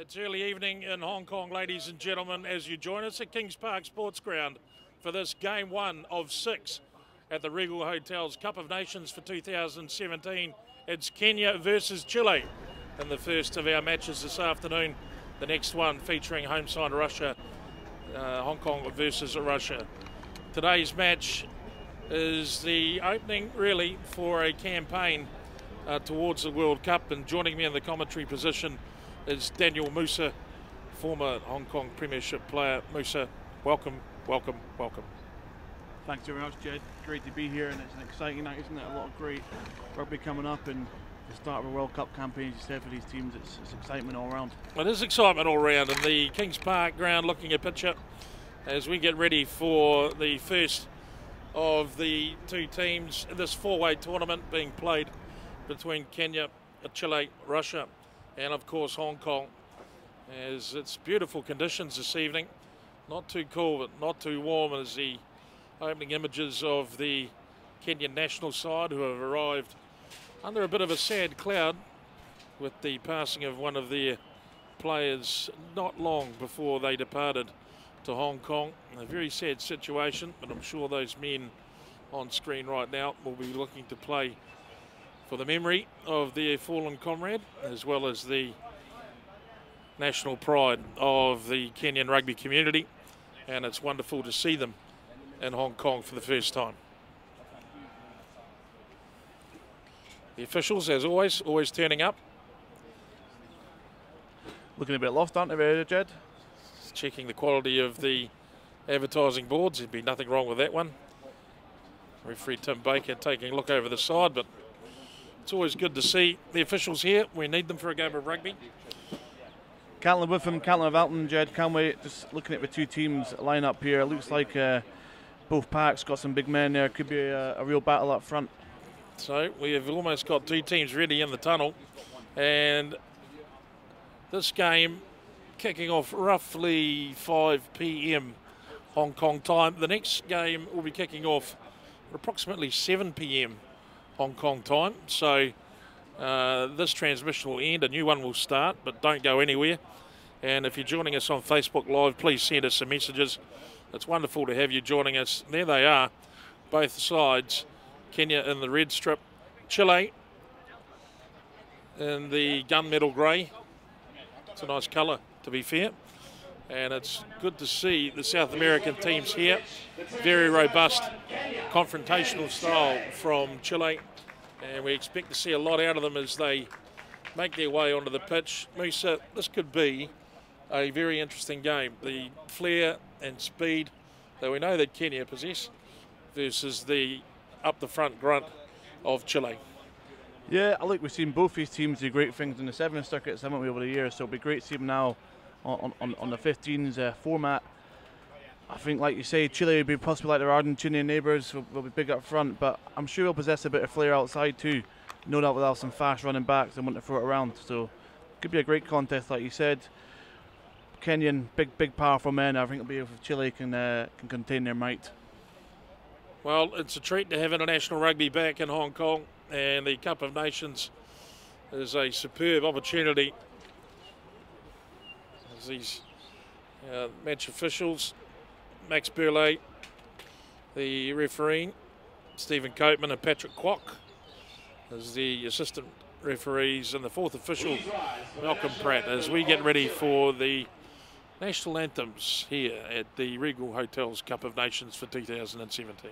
It's early evening in Hong Kong, ladies and gentlemen, as you join us at Kings Park Sports Ground for this game 1 of 6 at the Regal Hotel's Cup of Nations for 2017. It's Kenya versus Chile in the first of our matches this afternoon. The next one featuring home side Russia, Hong Kong versus Russia. Today's match is the opening really for a campaign towards the World Cup, and joining me in the commentary position is Daniel Musa, former Hong Kong Premiership player. Musa, welcome, welcome, welcome. Thanks very much, Jed. Great to be here, and it's an exciting night, isn't it? A lot of great rugby coming up, and the start of a World Cup campaign, as you said, for these teams. It's excitement all around. It is excitement all around, and the Kings Park ground looking a picture as we get ready for the first of the two teams in this four-way tournament being played between Kenya, Chile, Russia, and of course Hong Kong. As it's beautiful conditions this evening, not too cool but not too warm, as the opening images of the Kenyan national side, who have arrived under a bit of a sad cloud with the passing of one of their players not long before they departed to Hong Kong. A very sad situation, but I'm sure those men on screen right now will be looking to play for the memory of their fallen comrade, as well as the national pride of the Kenyan rugby community. And it's wonderful to see them in Hong Kong for the first time. The officials, as always turning up. Looking a bit lost, aren't they, Jed? Checking the quality of the advertising boards. There'd be nothing wrong with that one. Referee Tim Baker taking a look over the side, but it's always good to see the officials here. We need them for a game of rugby. Can't live with them, can't live without them, Jed. Can't wait. Just looking at the two teams line up here, it looks like both packs got some big men there. Could be a real battle up front. So we have almost got two teams ready in the tunnel, and this game kicking off roughly 5 p.m. Hong Kong time. The next game will be kicking off at approximately 7 p.m. Hong Kong time. So this transmission will end, a new one will start, but don't go anywhere. And if you're joining us on Facebook Live, please send us some messages. It's wonderful to have you joining us. There they are, both sides. Kenya in the red strip, Chile in the gunmetal grey. It's a nice colour, to be fair. And it's good to see the South American teams here. Very robust, confrontational style from Chile. And we expect to see a lot out of them as they make their way onto the pitch. Musa, this could be a very interesting game. The flair and speed that we know that Kenya possess versus the up the front grunt of Chile. Yeah, I think we've seen both these teams do great things in the Sevens circuits, haven't we, over the years? So it'll be great to see them now on the 15s format. I think, like you say, Chile will be possibly like their Argentinian neighbours, will be big up front, but I'm sure they'll possess a bit of flair outside too. No doubt they'll have some fast running backs and want to throw it around. So it could be a great contest, like you said. Kenyan, big, powerful men. I think it'll be if Chile can contain their might. Well, it's a treat to have international rugby back in Hong Kong, and the Cup of Nations is a superb opportunity. As these match officials, Max Burley, the referee, Stephen Copeman and Patrick Kwok as the assistant referees, and the fourth official, Malcolm Pratt, as we get ready for the national anthems here at the Regal Hotel's Cup of Nations for 2017.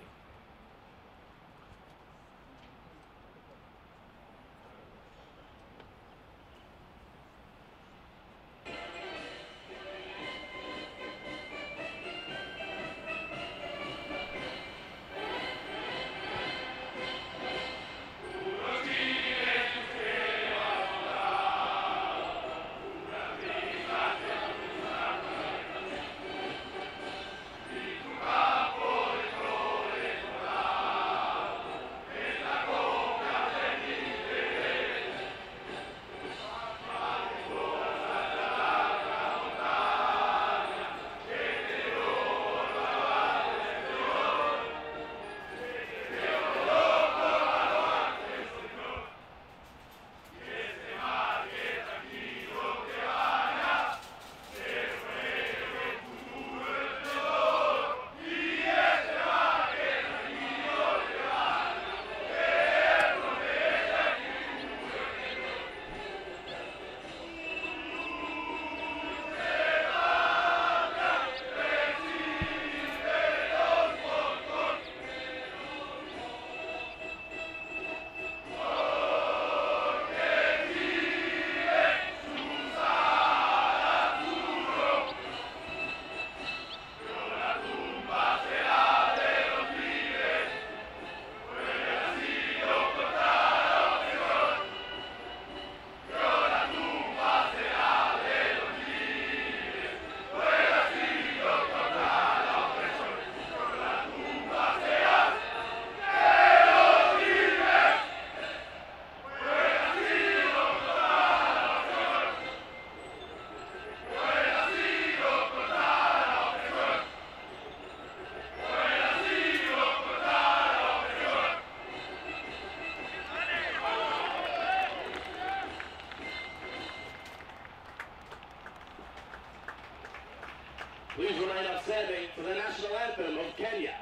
Please remain upstanding for the national anthem of Kenya.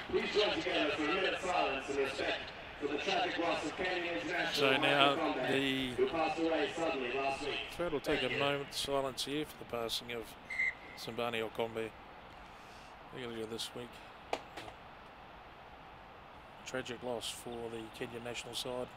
Please join together for a minute of silence in respect for the tragic loss of Kenya international So now who passed away suddenly last week. Fred will take a moment's silence here for the passing of Simbani Okombe earlier this week. Tragic loss for the Kenyan national side.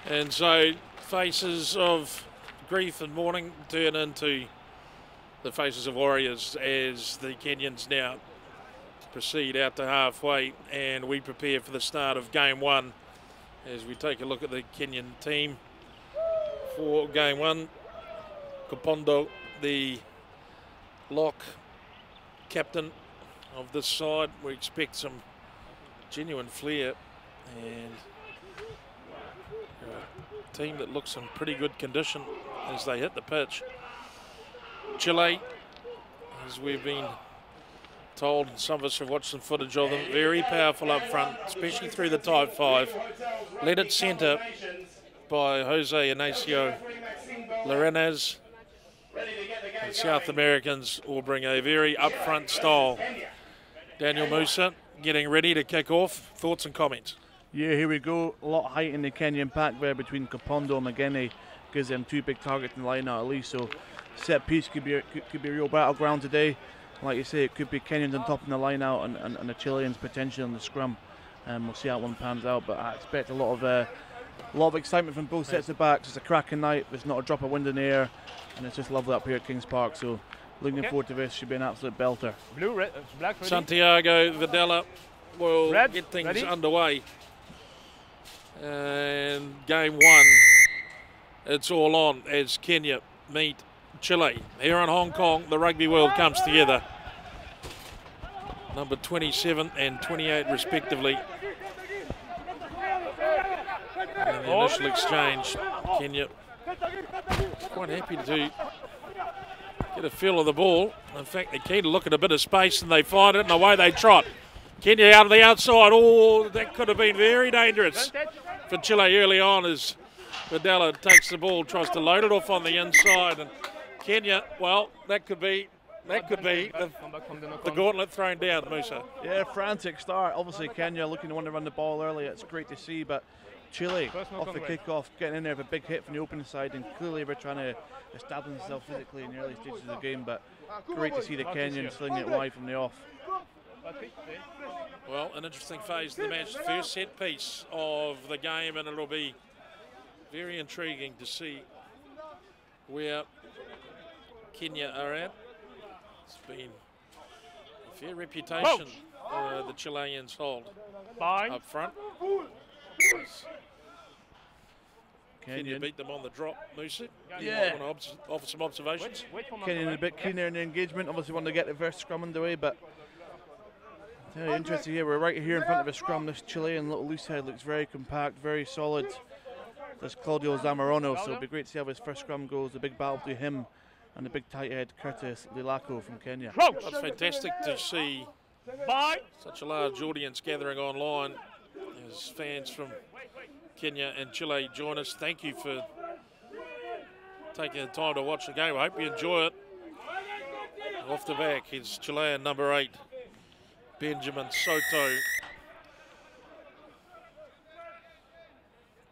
And so faces of grief and mourning turn into the faces of warriors as the Kenyans now proceed out to halfway, and we prepare for the start of game one as we take a look at the Kenyan team for game one. Kapondo, the lock captain of this side. We expect some genuine flair and a team that looks in pretty good condition as they hit the pitch. Chile, as we've been told, and some of us have watched some footage of them, very powerful up front, especially through the tight five. Led at centre by Jose Inacio Lorenez. The South Americans will bring a very upfront style. Daniel Musa getting ready to kick off. Thoughts and comments? Yeah, here we go. A lot of height in the Kenyan pack there between Kapondo and Mageni. Gives them two big targets in the line out at least. So set piece could be a real battleground today. Like you say, it could be Kenyans on top in the line out and the Chileans potentially on the scrum. We'll see how one pans out. But I expect a lot of excitement from both sets of backs. It's a cracking night. There's not a drop of wind in the air, and it's just lovely up here at Kings Park. So looking forward to this. Should be an absolute belter. Blue, red, black, ready? Santiago Videla will Red, get things ready? underway. And game one, it's all on as Kenya meet Chile. Here in Hong Kong, the rugby world comes together. Number 27 and 28 respectively. And the initial exchange, Kenya quite happy to get a feel of the ball. In fact, they're keen to look at a bit of space and they find it and away they trot. Kenya out of the outside. Oh, that could have been very dangerous for Chile early on as Videla takes the ball, tries to load it off on the inside, and Kenya, well, that could be the gauntlet thrown down, Musa. Yeah, frantic start. Obviously Kenya looking to want to run the ball early. It's great to see, but Chile off the kick-off, getting in there with a big hit from the opening side, and clearly they're trying to establish themselves physically in the early stages of the game, but great to see the Kenyans slinging it wide from the off. Well, an interesting phase of the match. First set piece of the game, and it'll be very intriguing to see where Kenya are at. It's been a fair reputation the Chileans hold up front. Kenya beat them on the drop, Musa. Yeah. You want to offer some observations? Kenyan a bit keener in the engagement. Obviously wanted to get the first scrum underway, but interesting here. We're right here in front of a scrum. This Chilean little loose head looks very compact, very solid. There's Claudio Zamorano, so it'll be great to see how his first scrum goes. The big battle between him and the big tight head Curtis Lilaco from Kenya. It's fantastic to see such a large audience gathering online As fans from Kenya and Chile join us, thank you for taking the time to watch the game. I hope you enjoy it. Off the back, here's Chilean number 8, Benjamin Soto.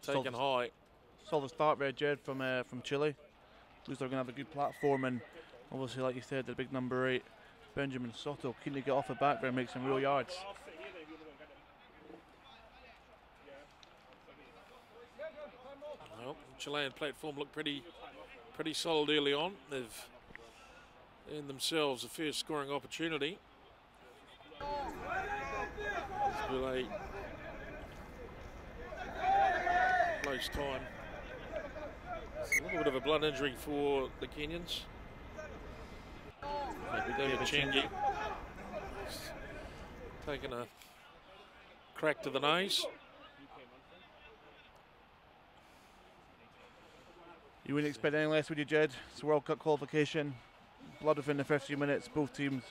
Taken high. Solid start there, Jed, from Chile. Looks like they're going to have a good platform, and obviously, like you said, the big number 8, Benjamin Soto, keen to get off the back there and make some real yards. Well, Chilean platform looked pretty solid early on. They've earned themselves a first scoring opportunity. Close time. It's a little bit of a blood injury for the Kenyans. Maybe David Chengi taking a crack to the nose. You wouldn't expect anything less, would you, Jed? It's a World Cup qualification. Blood within the first few minutes. Both teams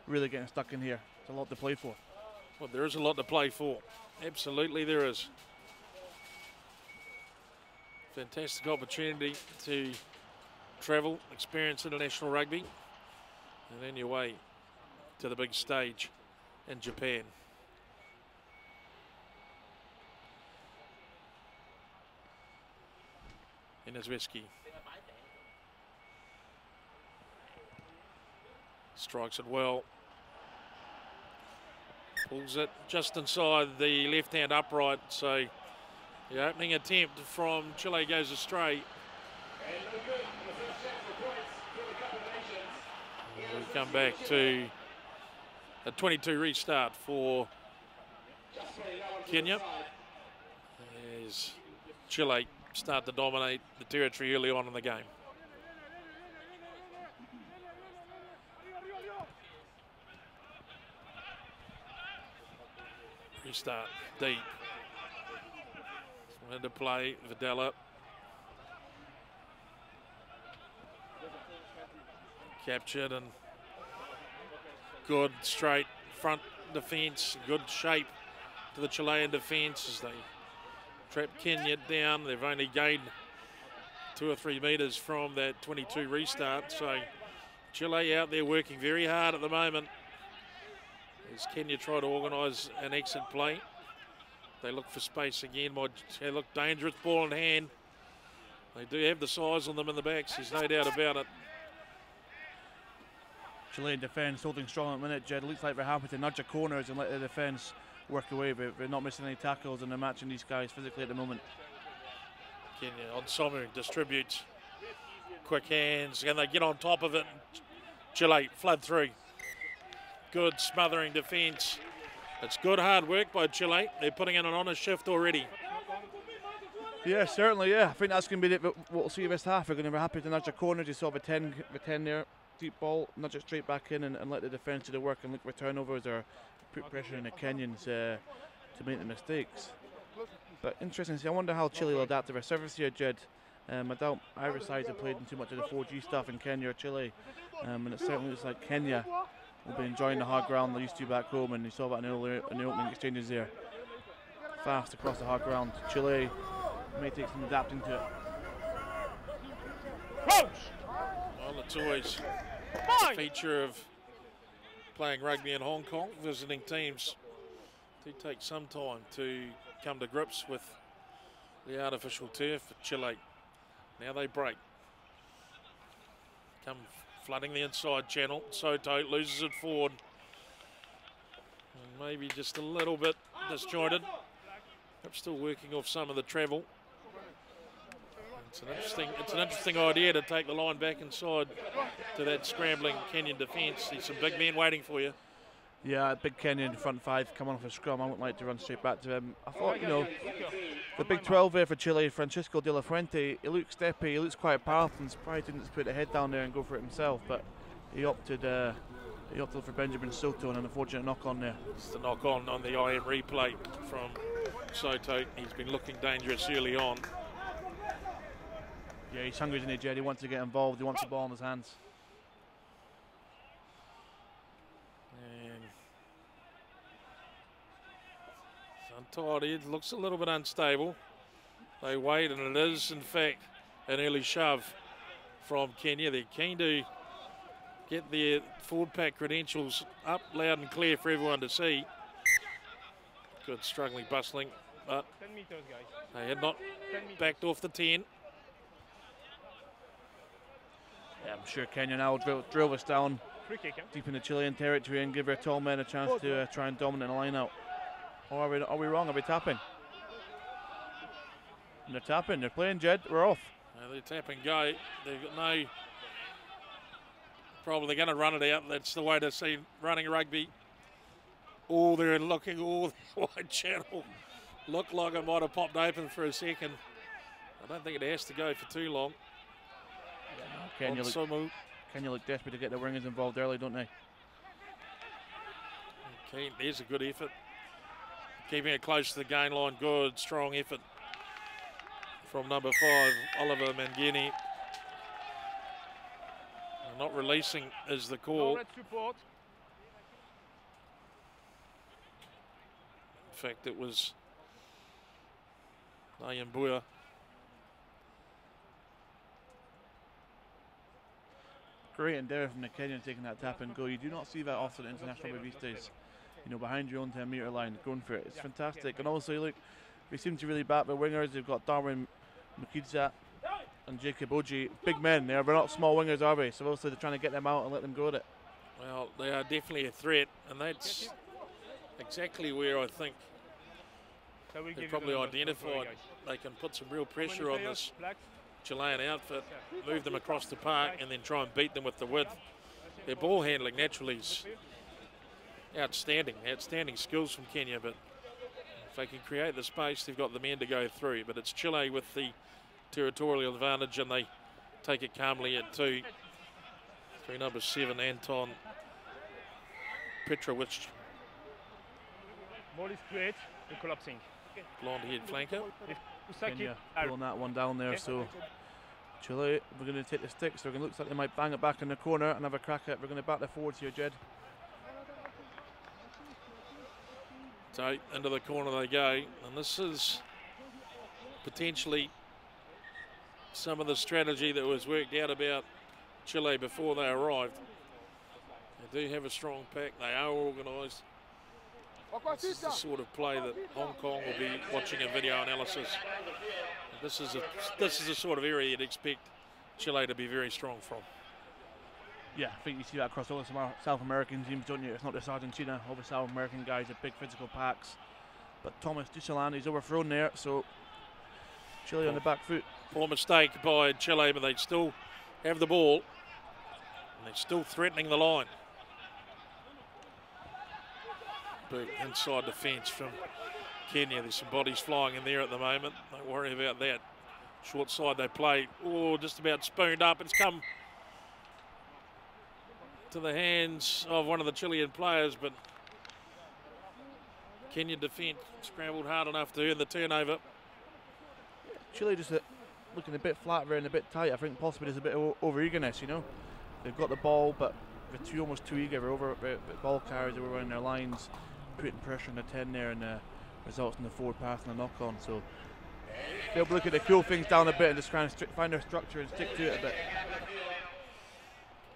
really getting stuck in here. It's a lot to play for. Well, there is a lot to play for. Absolutely there is. Fantastic opportunity to travel, experience international rugby, and then your way to the big stage in Japan. Inezweski strikes it well. Pulls it just inside the left-hand upright, so the opening attempt from Chile goes astray. We come back to a 22 restart for Kenya as Chile start to dominate the territory early on in the game. Restart deep. Into play, Videla. Captured and good straight front defence, good shape to the Chilean defence as they trap Kenya down. They've only gained 2 or 3 metres from that 22 restart, so Chile out there working very hard at the moment as Kenya try to organise an exit play. They look for space again. They look dangerous, ball in hand. They do have the size on them in the backs, there's no doubt about it. Chilean defence holding strong at the minute, Jed. Looks like they're happy to nudge the corners and let the defence work away. They're not missing any tackles and they're matching these guys physically at the moment. Kenya on Somu distributes. Quick hands, and they get on top of it. Chile flood through. Good smothering defence. It's good hard work by Chile. They're putting in an honest shift already. Yeah, certainly, yeah. I think that's going to be what we'll see this half. They're going to be happy to nudge the corners. You saw the 10 there, deep ball, nudge it straight back in and let the defence do the work and look for turnovers or put pressure on the Kenyans to make the mistakes. But interesting to see, I wonder how Chile will adapt to their service here, Jed. I doubt either side have played in too much of the 4G stuff in Kenya or Chile. And it certainly looks like Kenya will be enjoying the hard ground they used to back home, and you saw that in the opening exchanges there. Fast across the hard ground. Chile may take some adapting to it. Well, it's always a feature of playing rugby in Hong Kong. Visiting teams do take some time to come to grips with the artificial turf for Chile. Now they break. Come flooding the inside channel. Soto loses it forward. And maybe just a little bit disjointed. Perhaps still working off some of the travel. It's an interesting idea to take the line back inside to that scrambling Kenyan defence. There's some big men waiting for you. Yeah, big Kenyan front 5 come on for a scrum. I wouldn't like to run straight back to him. I thought, the big 12 there for Chile, Francisco de la Fuente, he looks steppy, he looks quite powerful, and surprised he didn't just put the head down there and go for it himself, but he opted for Benjamin Soto, and an unfortunate knock on there. It's the knock on the IM replay from Soto. He's been looking dangerous early on. Yeah, he's hungry, isn't he, Jed? He wants to get involved, he wants the ball in his hands. And Untied edge, looks a little bit unstable. They wait, and it is, in fact, an early shove from Kenya. They're keen to get their forward pack credentials up loud and clear for everyone to see. Good struggling, bustling, but 10 meters, guys. they had not 10 meters. backed off the 10. Yeah, I'm sure Kenya now will drill this down Free kick, huh? deep in the Chilean territory and give their tall men a chance to try and dominate the line out. Or are we wrong? Are we tapping? And they're tapping. They're playing, Jed. We're off. They're tapping go. They've got no problem. They're going to run it out. That's the way to see running rugby. Oh, they're looking all the wide channel. Looked like it might have popped open for a second. I don't think it has to go for too long. Kenya look desperate to get the wingers involved early, don't they? Okay, there's a good effort. Keeping it close to the gain line. Good, strong effort from number 5, Oliver Mangini. Not releasing is the call. Red support. In fact, it was Nayambuya. Great endeavour from the Kenyans taking that tap and go. You do not see that often at international rugby these days. You know, behind your own 10-metre line, going for it. It's fantastic. And also, look, they seem to really back their wingers. They've got Darwin Mukidza and Jacob Oji. Big men. They're not small wingers, are they? So obviously they're trying to get them out and let them go at it. Well, they are definitely a threat, and that's exactly where I think So we they give probably you the numbers, identified guys. they can put some real How many pressure on players? this Black. Chilean outfit, move them across the park, and then try and beat them with the width. Their ball handling naturally is outstanding skills from Kenya, but if they can create the space, they've got the men to go through. But it's Chile with the territorial advantage, and they take it calmly at 2. Through number 7, Anton Petrovic, Ball is straight and collapsing. blonde-haired flanker. Kenya pulling that one down there. So Chile, we're going to take the sticks. They're going to look like they might bang it back in the corner and have a crack at it. We're going to back the forwards here, Jed. So into the corner they go, and this is potentially some of the strategy that was worked out about Chile before they arrived. They do have a strong pack. They are organised. This is the sort of play that Hong Kong will be watching a video analysis. This is the sort of area you'd expect Chile to be very strong from. Yeah, I think you see that across all the South American teams, don't you? It's not just Argentina. All the South American guys are big physical packs. But Thomas Duchalan, he's overthrown there, so Chile on the back foot. Poor mistake by Chile, but they still have the ball. And they're still threatening the line. Big inside defence from Kenya. There's some bodies flying in there at the moment. Don't worry about that. Short side they play. Oh, just about spooned up. It's come to the hands of one of the Chilean players, but Kenya defence scrambled hard enough to earn the turnover. Chile just looking a bit flat there and a bit tight. I think possibly there's a bit of over-eagerness, you know. They've got the ball, but they're almost too eager. They're over ball carriers, they were running their lines, putting pressure on the 10 there, and results in the forward pass and the knock-on. So they'll look at the cool things down a bit and just try and find their structure and stick to it a bit.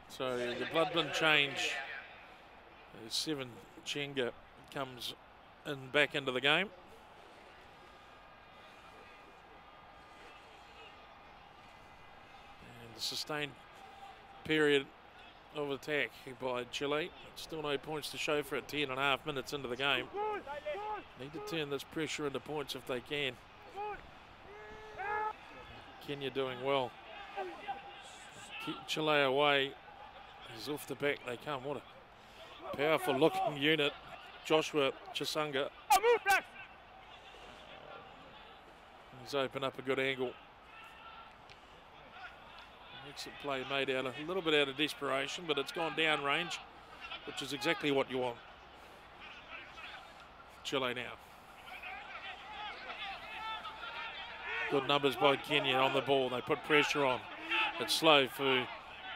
So the bloodman change. 7 Chenga comes in back into the game. And the sustained period of attack by Chile. Still no points to show for it. 10.5 minutes into the game. Need to turn this pressure into points if they can. Kenya doing well. Keep Chile away. He's off the back they come. What a powerful looking unit. Joshua Chisanga. He's opened up a good angle. Exit play made out a little bit out of desperation, but it's gone down range, which is exactly what you want. Chile now. Good numbers by Kenya on the ball. They put pressure on. It's slow for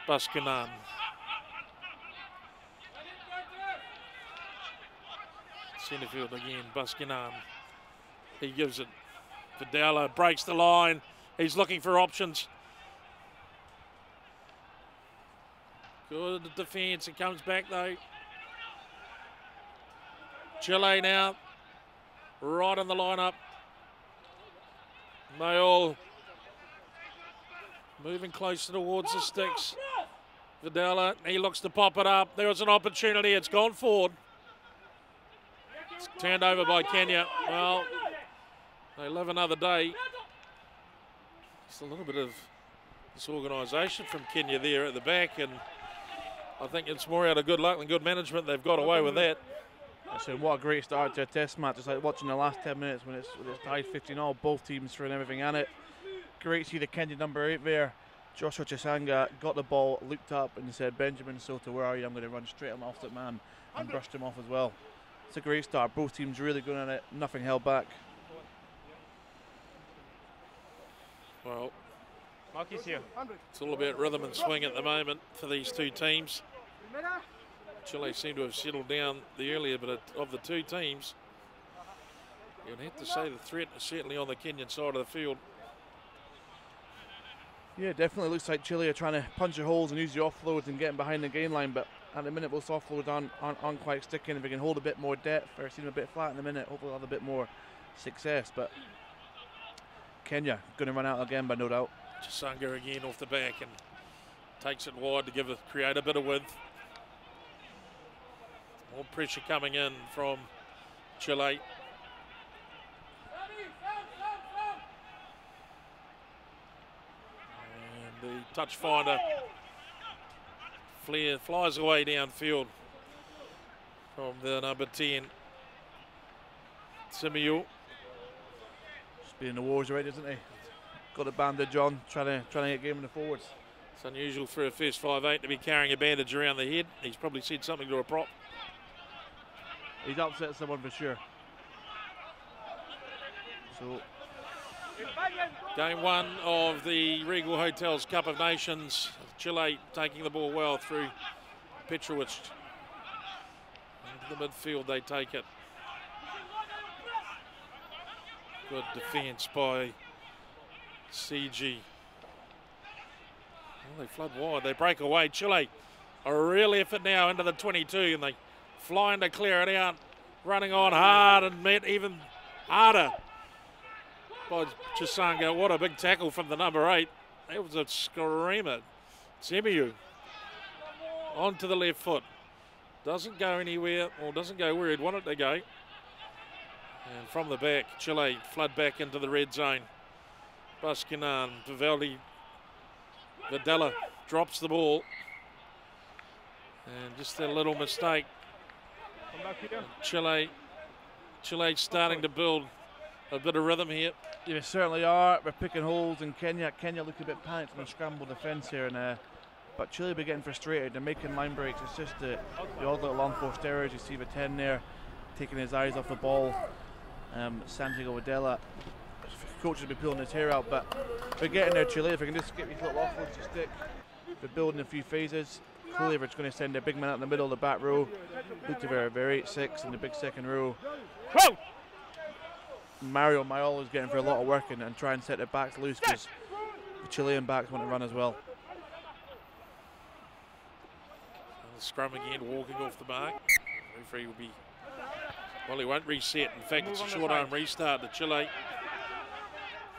Baskinan. Centerfield again, Baskinan. He gives it. Vidal breaks the line. He's looking for options. Good defence. It comes back though. Chile now. Right in the lineup. They all moving closer towards the sticks. Vidal, he looks to pop it up. There was an opportunity. It's gone forward. It's turned over by Kenya. Well, they live another day. Just a little bit of disorganisation from Kenya there at the back, and I think it's more out of good luck than good management. They've got away with that. So what a great start to a test match. It's like watching the last 10 minutes when it's tied 15-all, both teams throwing everything in it. Great to see the Kenyan number 8 there. Joshua Chisanga got the ball, looked up and said, "Benjamin Soto, where are you? I'm going to run straight on off that man," and brushed him off as well. It's a great start. Both teams really going at it, nothing held back. Well, Mark is here. it's all about rhythm and swing at the moment for these two teams. Chile seem to have settled down the earlier bit of the two teams. You'd have to say the threat is certainly on the Kenyan side of the field. Yeah, definitely looks like Chile are trying to punch their holes and use the offloads and getting behind the gain line, but at the minute those offloads aren't quite sticking. If we can hold a bit more depth or seem a bit flat in the minute, hopefully we'll have a bit more success. But Kenya going to run out again by no doubt. Chisanga again off the back and takes it wide to create a bit of width. More pressure coming in from Chile. And the touch finder, Flair, flies away downfield from the number 10, Samuel. Just being in the wars already, isn't he? Got a bandage on, trying to get game in the forwards. It's unusual for a first 5'8" to be carrying a bandage around the head. He's probably said something to a prop. He's upset someone for sure. So game one of the Regal Hotels Cup of Nations. Chile taking the ball well through Petrovic. Into the midfield they take it. Good defence by CG. Well, they flood wide, they break away. Chile a real effort now into the 22 and they flying to clear it out. Running on hard and met even harder by Chisanga. What a big tackle from the number 8. That was a screamer. Semiu onto the left foot. Doesn't go anywhere, or doesn't go where he'd want it to go. And from the back, Chile flood back into the red zone. Baskinan, Vivaldi, Vidal drops the ball. And just a little mistake. Chile starting to build a bit of rhythm here. yeah, we certainly are. We're picking holes in Kenya. Kenya look a bit panicked on the scramble defence here, and but Chile be getting frustrated. They're making line breaks. It's just the odd little unforced errors. You see the 10 there, taking his eyes off the ball. Santiago Vidal, coach will be pulling his hair out, but we're getting there, Chile. If we can just get these little offloads to stick, we're building a few phases. Clearly, we're going to send a big man out in the middle of the back row. Lutever, 8-6 in the big second row. Whoa! Mario Mayol is getting for a lot of work and try and set their backs loose because the Chilean backs want to run as well. And the scrum again, walking off the mark. The referee will be, well, he won't reset. In fact, it's a short arm restart to Chile.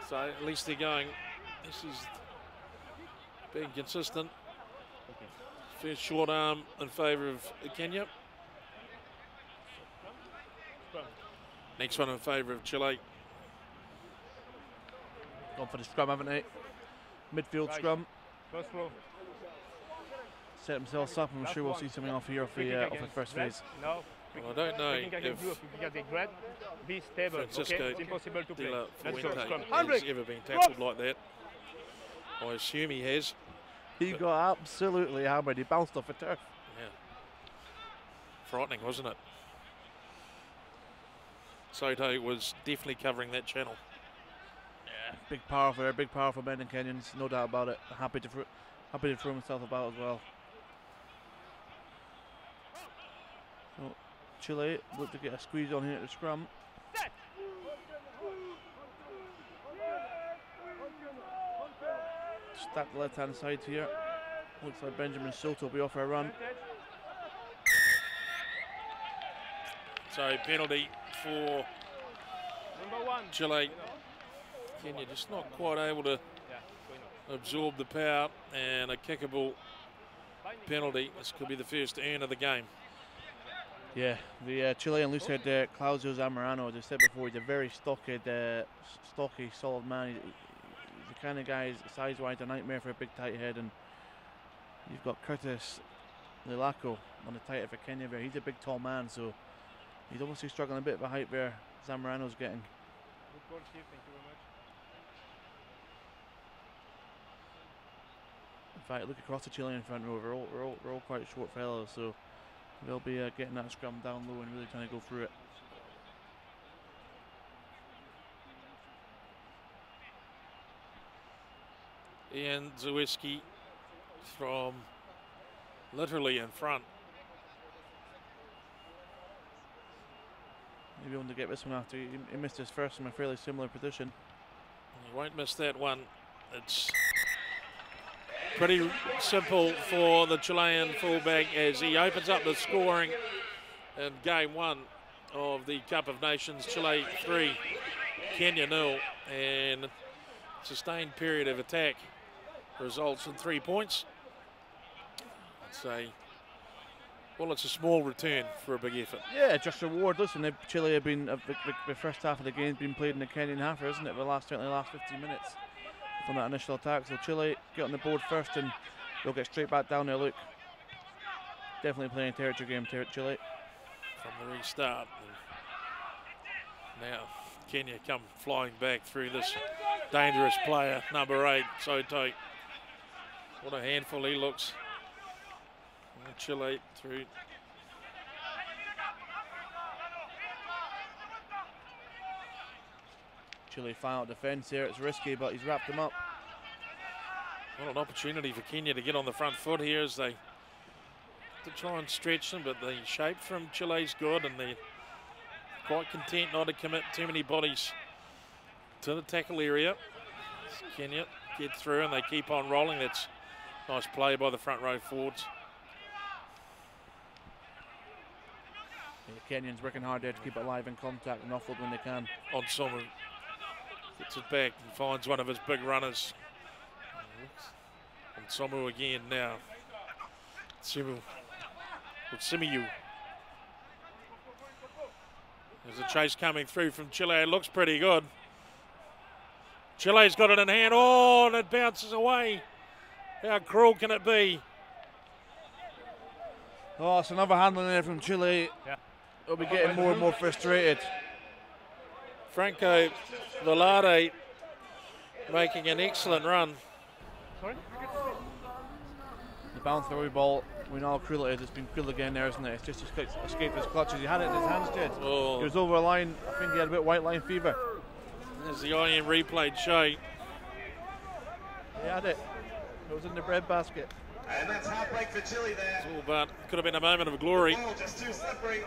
So at least they're going, this is being consistent. First short arm in favour of Kenya. Next one in favour of Chile. Gone for the scrum, haven't they? Midfield scrum. First row. Set themselves up, and I'm sure we'll see something off here off the first phase. No. Well, I don't know if be stable. Francisco Okay? It's impossible to play. De La Let's go. Fuente Scrum. has ever been tackled like that. I assume he has. He got absolutely hammered. He bounced off the turf. Yeah. Frightening, wasn't it? Soto was definitely covering that channel. Yeah. Big powerful men in Kenyans, no doubt about it. Happy to throw himself about as well. So Chile look to get a squeeze on here at the scrum. stack the left-hand side here. Looks like Benjamin Soto will be off our run. So penalty for Chile. Kenya just not quite able to absorb the power, and a kickable penalty. This could be the first earn of the game. Yeah, the Chilean loosehead Claudio Zamorano, as I said before, he's a very stocky, solid man. He's the kind of guy, size-wise, a nightmare for a big tight head. And you've got Curtis Lilaco on the tight head for Kenya there. He's a big, tall man, so he's obviously struggling a bit of a height there. Zamorano's getting. Good call, Steve. Thank you very much. In fact, look across the Chilean front row. We're all quite short fellows, so they'll be getting that scrum down low and really trying to go through it. Ian Zawiski from literally in front. Maybe able to get this one after he missed his first from a fairly similar position. He won't miss that one. It's pretty simple for the Chilean fullback as he opens up the scoring in game one of the Cup of Nations. Chile 3, Kenya 0, and sustained period of attack results in 3 points. It's a small return for a big effort. Yeah, just reward. Listen, Chile have been the first half of the game's been played in the Kenyan half, isn't it? Certainly the last 15 minutes from that initial attack. So Chile get on the board first, and they'll get straight back down there. Look, definitely playing a territory game, Chile. From the restart. And now Kenya come flying back through this dangerous player, number 8, Soto. What a handful he looks. And Chile through. Chile final defence here. It's risky, but he's wrapped him up. What an opportunity for Kenya to get on the front foot here as they try and stretch them, but the shape from Chile's good, and they're quite content not to commit too many bodies to the tackle area. Kenya get through and they keep on rolling. That's nice play by the front row forwards. The Kenyans working hard there to keep it alive in contact and offload when they can. On Somu gets it back and finds one of his big runners. On Somu again now. Simiyu. There's a chase coming through from Chile. It looks pretty good. Chile's got it in hand. Oh, and it bounces away. How cruel can it be? Oh, it's another handling there from Chile. Yeah. They'll be getting more and more frustrated. Franco Velarde making an excellent run. Sorry? The bounce through ball, we know how cruel it is. It's been cruel again there, isn't it? It's just escaped his clutches. He had it in his hands, Jed. Oh. He was over a line. I think he had a bit of white line fever. As the IM replay show. He had it. It was in the bread basket. And that's half-break for Chile there. Oh, but could have been a moment of glory. Oh, just too slippery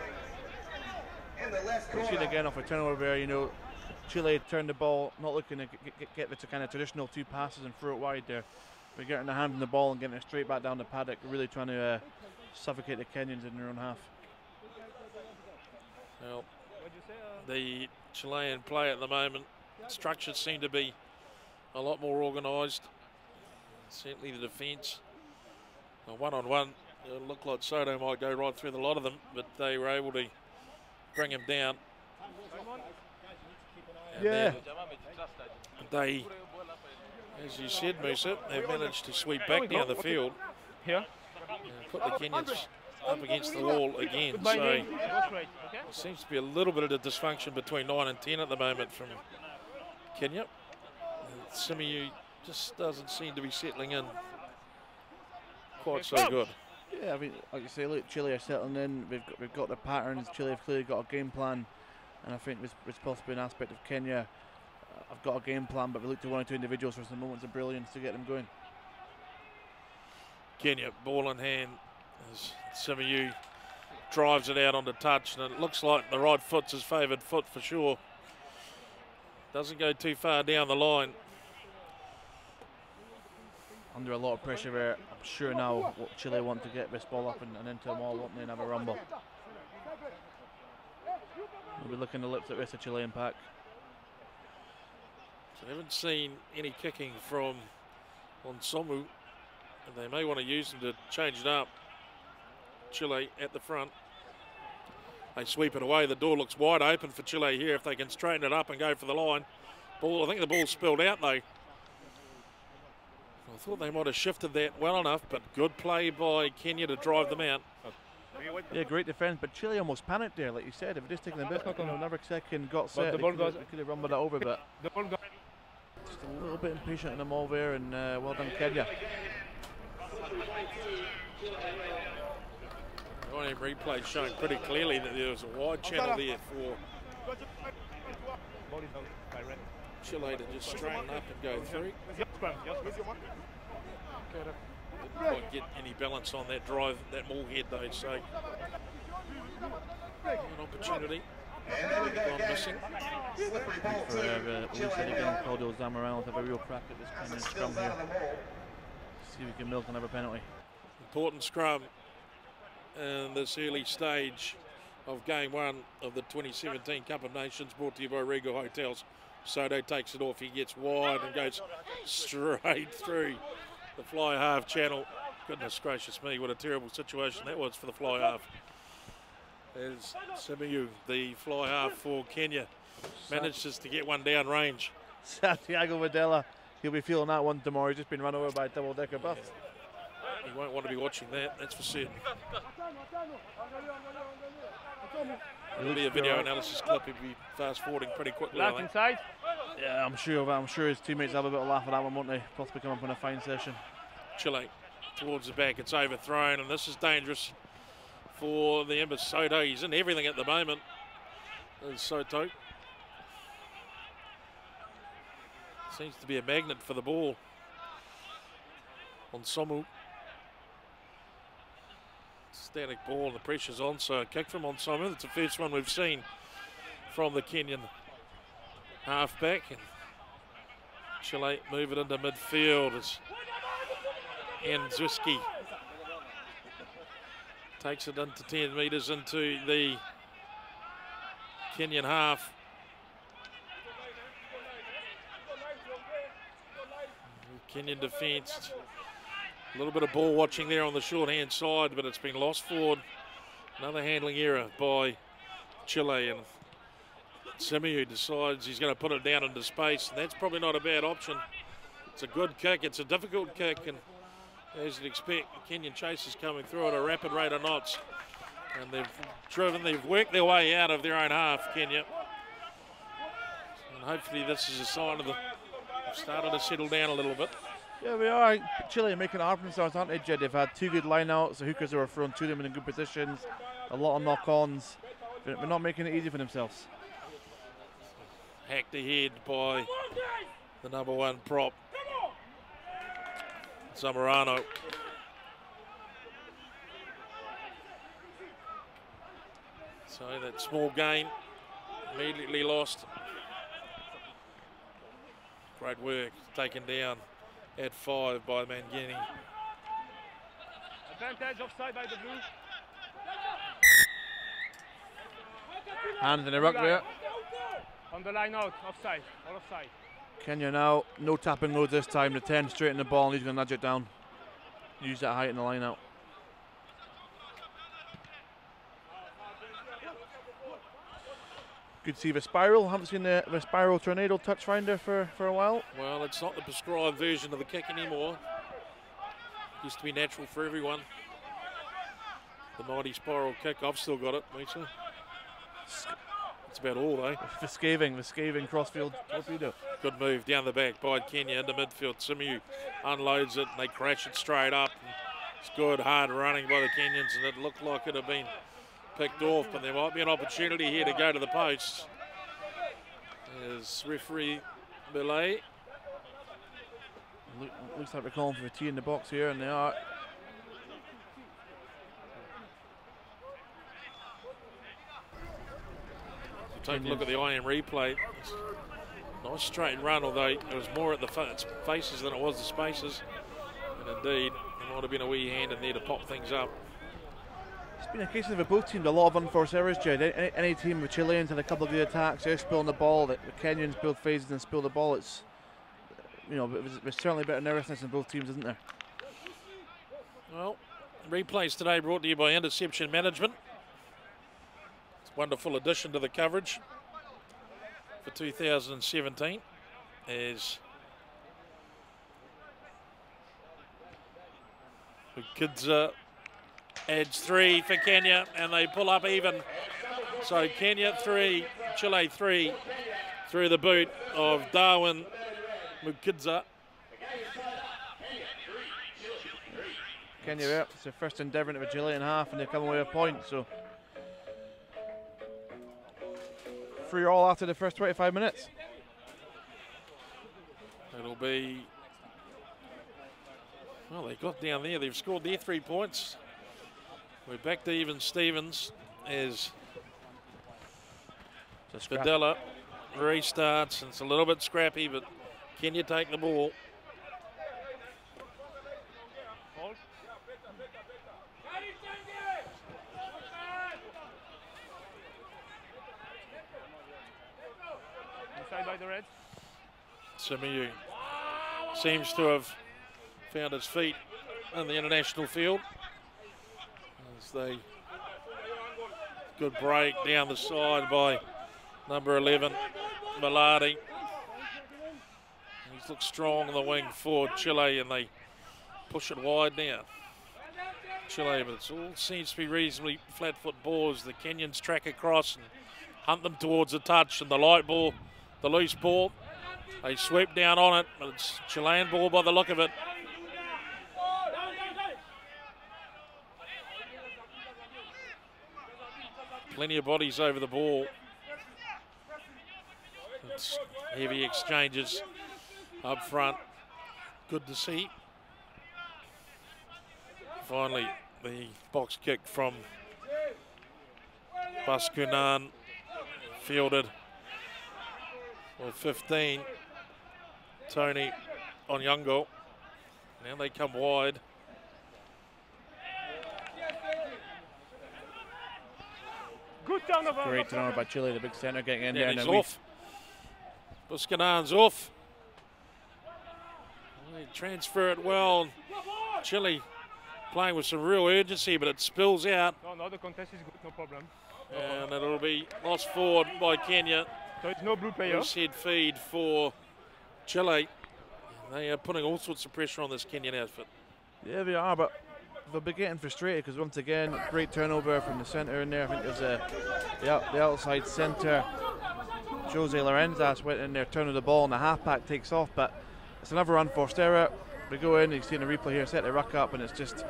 in the left We've corner. seen again off a turnover there, you know, Chile turned the ball, not looking to get the kind of traditional 2 passes and throw it wide there. But getting their hand on the ball and getting it straight back down the paddock, really trying to suffocate the Kenyans in their own half. Well, the Chilean play at the moment, structures seem to be a lot more organised. Certainly the defence. One-on-one, it looked like Soto might go right through the lot of them, but they were able to bring him down. And yeah. They, as you said, Musa, they've managed to sweep back down the field. Here. And put the Kenyans up against the wall again. So Okay. there seems to be a little bit of dysfunction between 9 and 10 at the moment from Kenya. And Simiyu just doesn't seem to be settling in quite so good. Yeah, I mean, like you say, look, Chile are settling in. We've got the patterns. Chile have clearly got a game plan, and I think there's possibly an aspect of Kenya. I've got a game plan, but we look to 1 or 2 individuals for some moments of brilliance to get them going. Kenya, ball in hand, as Simiyu drives it out onto touch, and it looks like the right foot's his favoured foot for sure. Doesn't go too far down the line. under a lot of pressure there. I'm sure now Chile want to get this ball up and into them all, won't they, and have a rumble. We'll be looking to lips at this of Chilean pack. So I haven't seen any kicking from Onsomu, and they may want to use them to change it up. Chile at the front. They sweep it away. The door looks wide open for Chile here if they can straighten it up and go for the line. Ball, I think the ball's spilled out though. I thought they might have shifted that well enough, but good play by Kenya to drive them out. Yeah, great defence, but Chile almost panicked there, like you said. If it just taken a bit, another second, got set, they could have rumbled it over, but just a little bit impatient in them all there, and well done, Kenya. The IM replay showing pretty clearly that there was a wide channel there for Chile to just straighten up and go through. Didn't quite get any balance on that drive, that ball head though, so an opportunity gone missing. For again, Claudio Zamorano to have a real crack at this kind of scrum here. See if we can milk another penalty. Important scrum in this early stage of game one of the 2017 Cup of Nations, brought to you by Regal Hotels. Soto takes it off, he gets wide and goes straight through the fly half channel. Goodness gracious me, what a terrible situation that was for the fly half. As Simiyu, the fly half for Kenya, manages to get one down range. Santiago Videla, he'll be feeling that one tomorrow. He's just been run over by a double-decker bus. He won't want to be watching that, that's for certain. It'll be a video analysis clip. He'll be fast-forwarding pretty quickly. Left inside. Yeah, I'm sure his teammates have a bit of a laugh at that one, won't they? Possibly come up in a fine session. Chile towards the back, it's overthrown, and this is dangerous for the Embers. Soto, he's in everything at the moment. There's Soto. Seems to be a magnet for the ball. Onsomu. Static ball and the pressure's on, so a kick from Onsomu. That's the first one we've seen from the Kenyan halfback. And Chile move it into midfield as Nzwiski takes it into 10 metres into the Kenyan half. Kenyan defence. A little bit of ball watching there on the short-hand side, but it's been lost forward. Another handling error by Chile, and Simiyu decides he's going to put it down into space, and that's probably not a bad option. It's a good kick, it's a difficult kick, and as you'd expect, the Kenyan chasers coming through at a rapid rate of knots. And they've worked their way out of their own half, Kenya. And hopefully this is a sign of they've started to settle down a little bit. Yeah, we are. Chile are making it hard for themselves, aren't they, Jed? They've had two good line-outs, the hookers that were thrown to them in good positions, a lot of knock-ons. They're not making it easy for themselves. Hacked ahead by the number one prop, Zamorano. So that small gain immediately lost. Great work taken down at 5 by Mangini. Advantage offside by the blue. Hands in the ruck there. On the line out, offside, all offside. Kenya now, no tapping loads this time. The 10 straight in the ball, and he's going to nudge it down. Use that height in the line out. Good to see the spiral. Haven't seen the spiral tornado touch finder for a while. Well, it's not the prescribed version of the kick anymore. Used to be natural for everyone. The mighty spiral kick. I've still got it, Lisa. That's about all, though. The scaving crossfield torpedo. Good move down the back by Kenya into midfield. Simiyu unloads it and they crash it straight up. It's good, hard running by the Kenyans, and it looked like it had been picked off, but there might be an opportunity here to go to the posts. There's referee Belay. Looks like they're calling for a tee in the box here, and they are. Take a look at the IM replay. Nice straight run, although it was more at the faces than it was the spaces. And indeed, there might have been a wee hand in there to pop things up. It's been a case of both teams, a lot of unforced errors, Jed. Any team with Chileans had a couple of good attacks, they're spilling the ball, the Kenyans build phases and spill the ball. It's, you know, there's certainly a bit of nervousness in both teams, isn't there? Well, replays today brought to you by Interception Management. It's a wonderful addition to the coverage for 2017 as Kids adds 3 for Kenya, and they pull up even. So Kenya 3, Chile 3 through the boot of Darwin Mukidza. Kenya out. It's their first endeavour into a Chilean half, and they come away a point. So 3-all after the first 25 minutes. It'll be. Well, they got down there. They've scored their 3 points. We're back to even Stevens as Videla restarts. And it's a little bit scrappy, but Kenya take the ball. Inside by the Reds. Simiyu seems to have found his feet in the international field. As they, good break down the side by number 11, Velarde. He's looked strong in the wing for Chile, and they push it wide now. Chile, but it all seems to be reasonably flat-foot balls. The Kenyans track across and hunt them towards the touch, and the light ball, the loose ball. They sweep down on it, but it's Chilean ball by the look of it. Plenty of bodies over the ball. It's heavy exchanges up front. Good to see. Finally, the box kick from Baskunan, fielded with 15. Tony Onyango. Now they come wide. Good turnover. Great turnover by Chile, the big centre getting in there. And he's and off. Buscanan's off. They transfer it well. Chile playing with some real urgency, but it spills out. No, the contest is good, no problem. And it'll be lost forward by Kenya. So it's no blue player. Loose head feed for Chile. They are putting all sorts of pressure on this Kenyan outfit. Yeah, they are, but they'll be getting frustrated because once again, great turnover from the centre in there. I think there's the outside centre. Jose Lorenzas went in there, turning the ball, and the halfback takes off, but it's another unforced error. We go in, you see in the replay here, set the ruck up, and it's just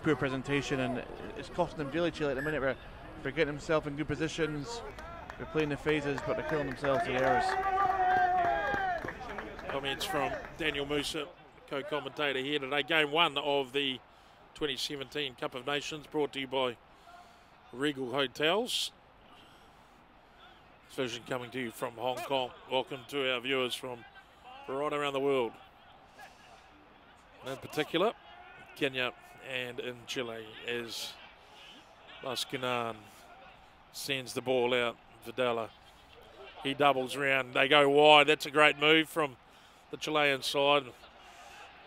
poor presentation, and it's costing them dearly, Chile, at the minute. They're getting themselves in good positions, they're playing the phases, but they're killing themselves with the errors. Comments from Daniel Musa, co-commentator here today. Game 1 of the 2017 Cup of Nations, brought to you by Regal Hotels. This vision coming to you from Hong Kong. Welcome to our viewers from right around the world. In particular, Kenya and in Chile, as Baskunan sends the ball out. Videla, he doubles around. They go wide. That's a great move from the Chilean side.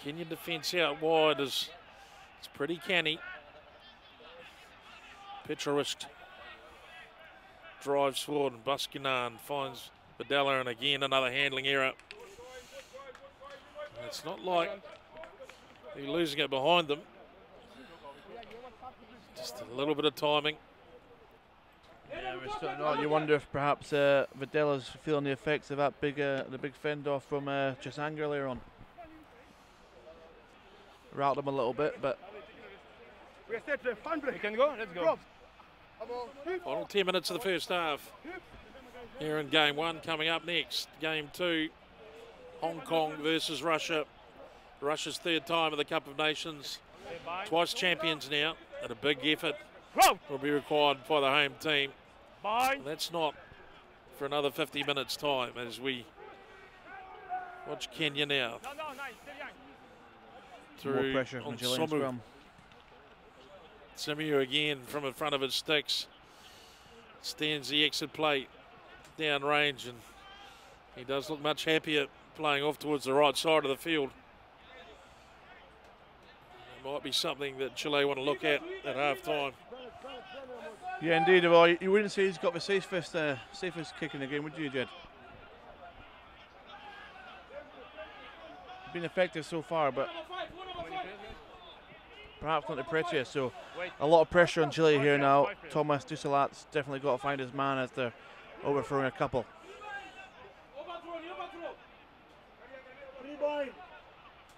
Kenyan defence out wide is it's pretty canny. Petrovic drives forward, and Baskunan finds Videla, and again another handling error. It's not like they're losing it behind them. Just a little bit of timing. Yeah, we're starting out. You wonder if perhaps Videla's feeling the effects of that the big fend off from Chisanga earlier on. Rattled him a little bit, but We can go, let's go. Final 10 minutes of the first half. Here in game 1, coming up next. Game 2, Hong Kong versus Russia. Russia's 3rd time at the Cup of Nations. Twice champions now, and a big effort will be required by the home team. And that's not for another 50 minutes' time as we watch Kenya now. through more pressure from on the Chilean Somu. scrum. Simu again from in front of his sticks. Stands the exit plate down range, and he does look much happier playing off towards the right side of the field. It might be something that Chile want to look at half time. Yeah, indeed. Well, you wouldn't say he's got the safest kick in the game, would you, Jed? Been effective so far, but perhaps not the prettiest. So a lot of pressure on Chile here now. Thomas Dusalat's definitely got to find his man as they're overthrowing a couple.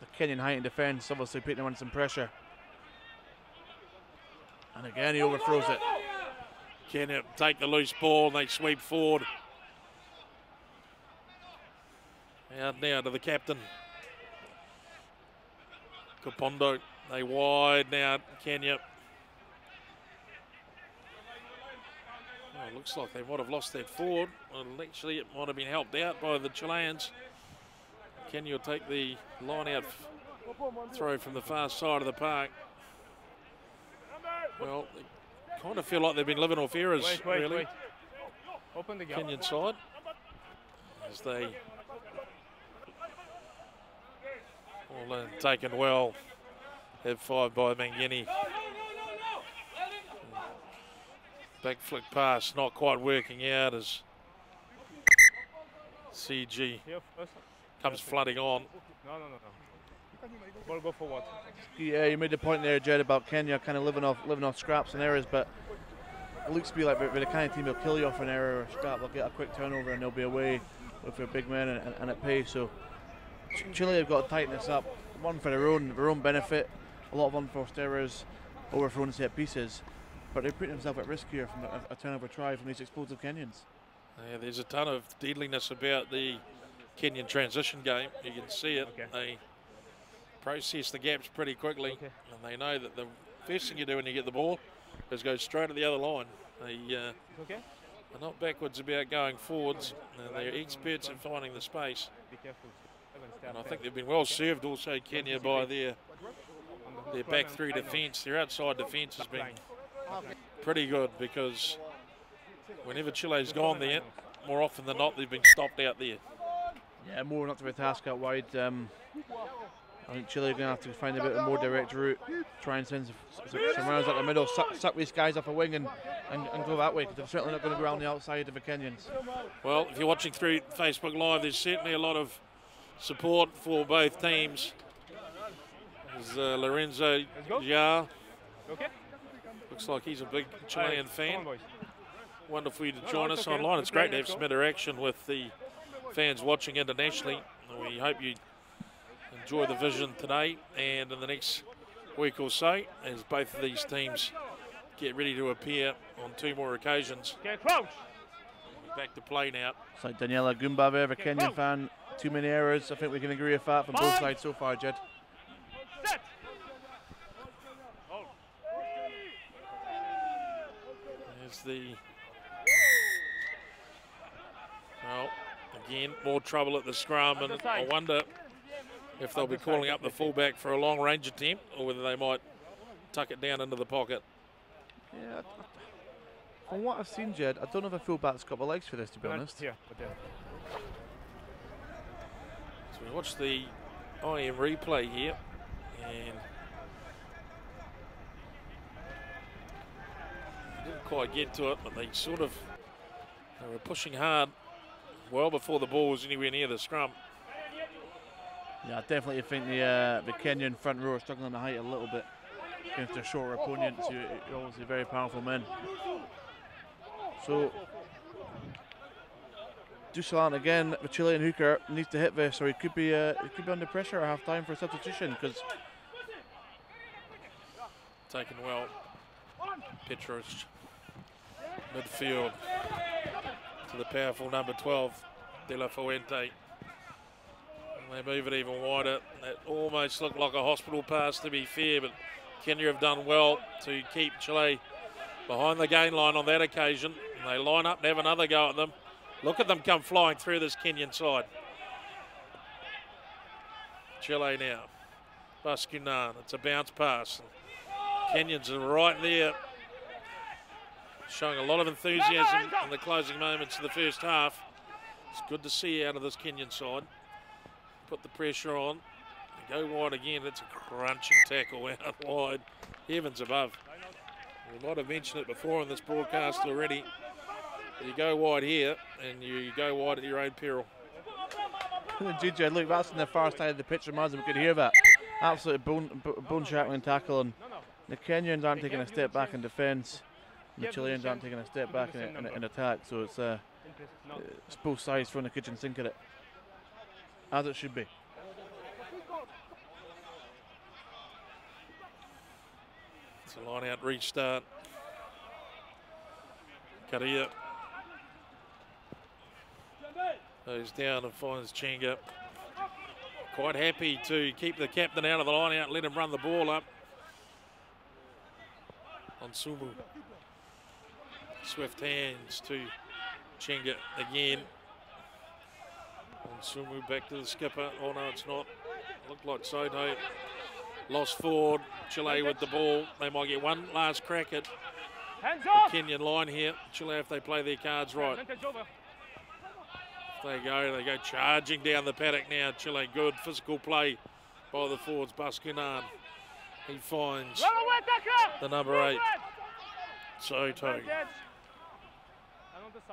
The Kenyan heightened defence obviously putting him on some pressure. And again he overthrows it. Kenya take the loose ball and they sweep forward. Out now to the captain. Kapondo, they wide now, Kenya. Oh, looks like they might have lost that forward. Well, actually, it might have been helped out by the Chileans. Kenya will take the line out throw from the far side of the park. Well, they kind of feel like they've been living off errors, really. Open the gap. Kenyan side. As they all taken well. Have 5 by Mangini. Back flick pass not quite working out as CG comes flooding on. No. Ball go forward. Yeah, you made the point there, Jed, about Kenya kind of living off scraps and errors, but it looks to be like they're the kind of team that'll kill you off an error or a scrap. They'll get a quick turnover and they'll be away with their big men and at pace. So Chile have got to tighten this up. One for their own benefit. A lot of unforced errors, overthrown set pieces, but they're putting themselves at risk here from a turnover try from these explosive Kenyans. Yeah, there's a ton of deadliness about the Kenyan transition game. You can see it. Okay. They process the gaps pretty quickly, and they know that the first thing you do when you get the ball is go straight at the other line. They're not backwards about going forwards, and they're experts at finding the space. Be careful. And I think they've been well served also, Kenya, by their back three defence. Their outside defence has been pretty good, because whenever Chile's gone there, more often than not, they've been stopped out there. Yeah, more not to be a task out wide. I think Chile are going to have to find a bit of a more direct route, try and send some rounds up the middle, suck these guys off a wing and go that way, because they're certainly not going to go around the outside of the Kenyans. Well, if you're watching through Facebook Live, there's certainly a lot of support for both teams. There's Lorenzo Jar. Looks like he's a big Chilean fan. Wonderful you to join us online. It's great to have some interaction with the fans watching internationally. We hope you enjoy the vision today and in the next week or so, as both of these teams get ready to appear on 2 more occasions. Back to play now. It's like Daniela Goomba there, a Kenyan fan. Too many errors. I think we can agree with that from both sides so far, Jed. There's the... Well, again, more trouble at the scrum, and I wonder if they'll be calling up the fullback for a long range attempt, or whether they might tuck it down into the pocket. Yeah, from what I've seen, Jed, I don't know if a fullback's got the legs for this, to be honest. Yeah, So we watch the IM replay here, and didn't quite get to it, but they were pushing hard well before the ball was anywhere near the scrum. Yeah, I definitely think the Kenyan front row are struggling to height a little bit against their shorter opponents, who are obviously very powerful men. So Dusalan again, the Chilean hooker, needs to hit this, or he could be under pressure at half time for a substitution, because Taken well. Petros, midfield to the powerful number 12, De La Fuente. And they move it even wider. That almost looked like a hospital pass, to be fair, but Kenya have done well to keep Chile behind the gain line on that occasion. And they line up and have another go at them. Look at them come flying through this Kenyan side. Chile now. Baskunan. It's a bounce pass. Kenyans are right there, showing a lot of enthusiasm in the closing moments of the first half. It's good to see out of this Kenyan side. Put the pressure on. Go wide again. It's a crunching tackle out wide. Heavens above. We might have mentioned it before in this broadcast already. You go wide here and you go wide at your own peril. GJ, look, that's on the far side of the pitch. Imagine we could hear that. Absolute bone-shattering tackle. And the Kenyans aren't taking a step back in defence. The Chileans aren't taking a step back in attack. So it's both sides throwing the kitchen sink at it, as it should be. It's a line out restart. Karia goes down and finds Chenga. Quite happy to keep the captain out of the line out, let him run the ball up. On Sumu. Swift hands to Chenga again. On Sumu back to the skipper. Oh no, it's not. Looked like Soto. Lost forward. Chile with the ball. They might get one last crack at the Kenyan line here. Chile, if they play their cards right. If they go charging down the paddock now. Chile, good physical play by the forwards. Baskunan. He finds the number 8. Soto.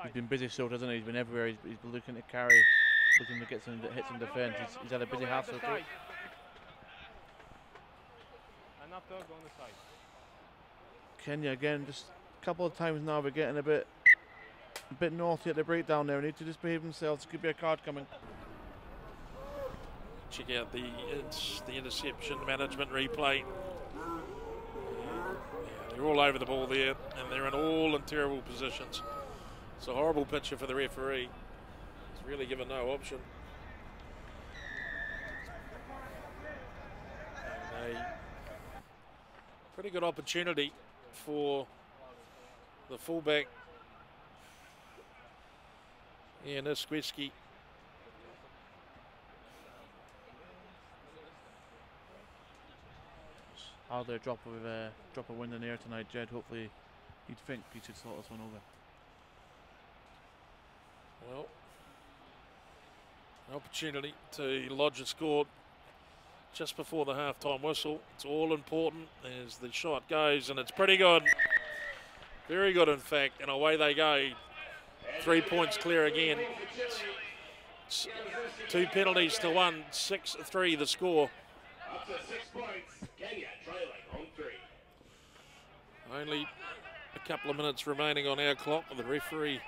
He's been busy, so doesn't he? He's been everywhere. He's been looking to carry, looking to get some hits in defence. He's had a busy half, so too. Kenya again, just a couple of times now we're getting a bit naughty at the breakdown there. We need to just behave themselves. Could be a card coming. Check out the interception management replay. They're all over the ball there, and they're all in terrible positions. It's a horrible picture for the referee. He's really given no option. And a pretty good opportunity for the fullback, Ian Iskweski. Hardly a drop of wind in the air tonight, Jed. Hopefully, you'd think he should slot this one over. Well, an opportunity to lodge a score just before the half-time whistle. It's all important as the shot goes, and it's pretty good. Very good, in fact, and away they go. 3 points clear again. It's 2 penalties to 1, 6-3 the score. Up to 6 points. Kenya trailing on 3. Only a couple of minutes remaining on our clock. The referee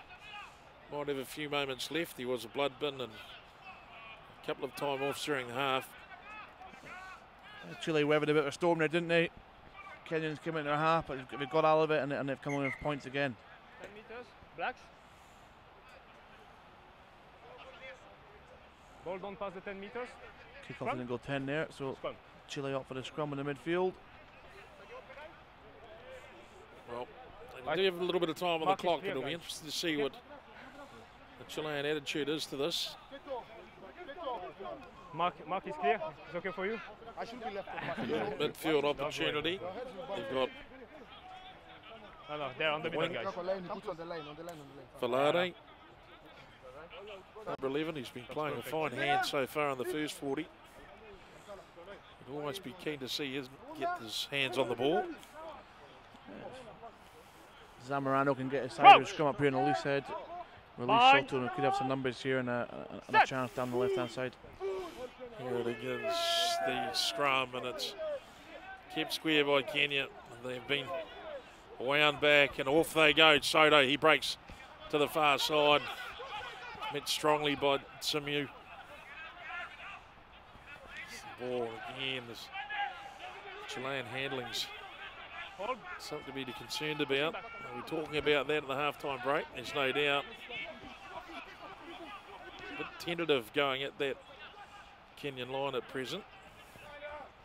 might have a few moments left. He was a blood bin and a couple of time offs during the half. Chile weathered a bit of a storm there, didn't they? Kenyans came into their half, but they got out of it, and they've come on with points again. 10 meters, blacks. Ball don't pass the 10 meters. Kick-off didn't go 10 there, so Chile up for the scrum in the midfield. Well, they do have a little bit of time on the clock, but it'll be interesting to see what the Chilean attitude is to this. Mark is clear. It's okay for you? I should be left. Midfield opportunity. They've got No, they're on the middle, guys. Valade. Number 11, he's been playing a fine hand so far in the first 40. He'd always be keen to see his get his hands on the ball. Zamorano can get a side of scrum up here on the loose head. Release Soto, and we could have some numbers here and a chance down the left-hand side. Here it begins the scrum, and it's kept square by Kenya. They've been wound back, and off they go. Soto, he breaks to the far side. Met strongly by Simu. Ball again. This Chilean handling's something to be concerned about. We're talking about that at the halftime break. There's no doubt. A bit tentative going at that Kenyan line at present.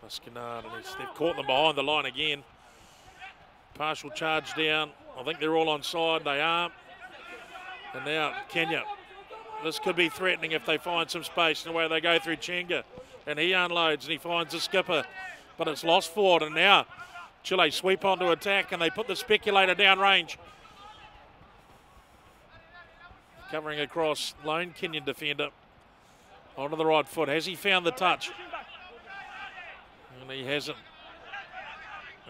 Baskunan, and they've caught them behind the line again. Partial charge down. I think they're all on side. They are. And now Kenya. This could be threatening if they find some space in the way they go through Chenga. and he unloads and he finds the skipper, but it's lost forward, and now Chile sweep onto attack and they put the speculator down range. Covering across, lone Kenyan defender onto the right foot. Has he found the touch? And he hasn't.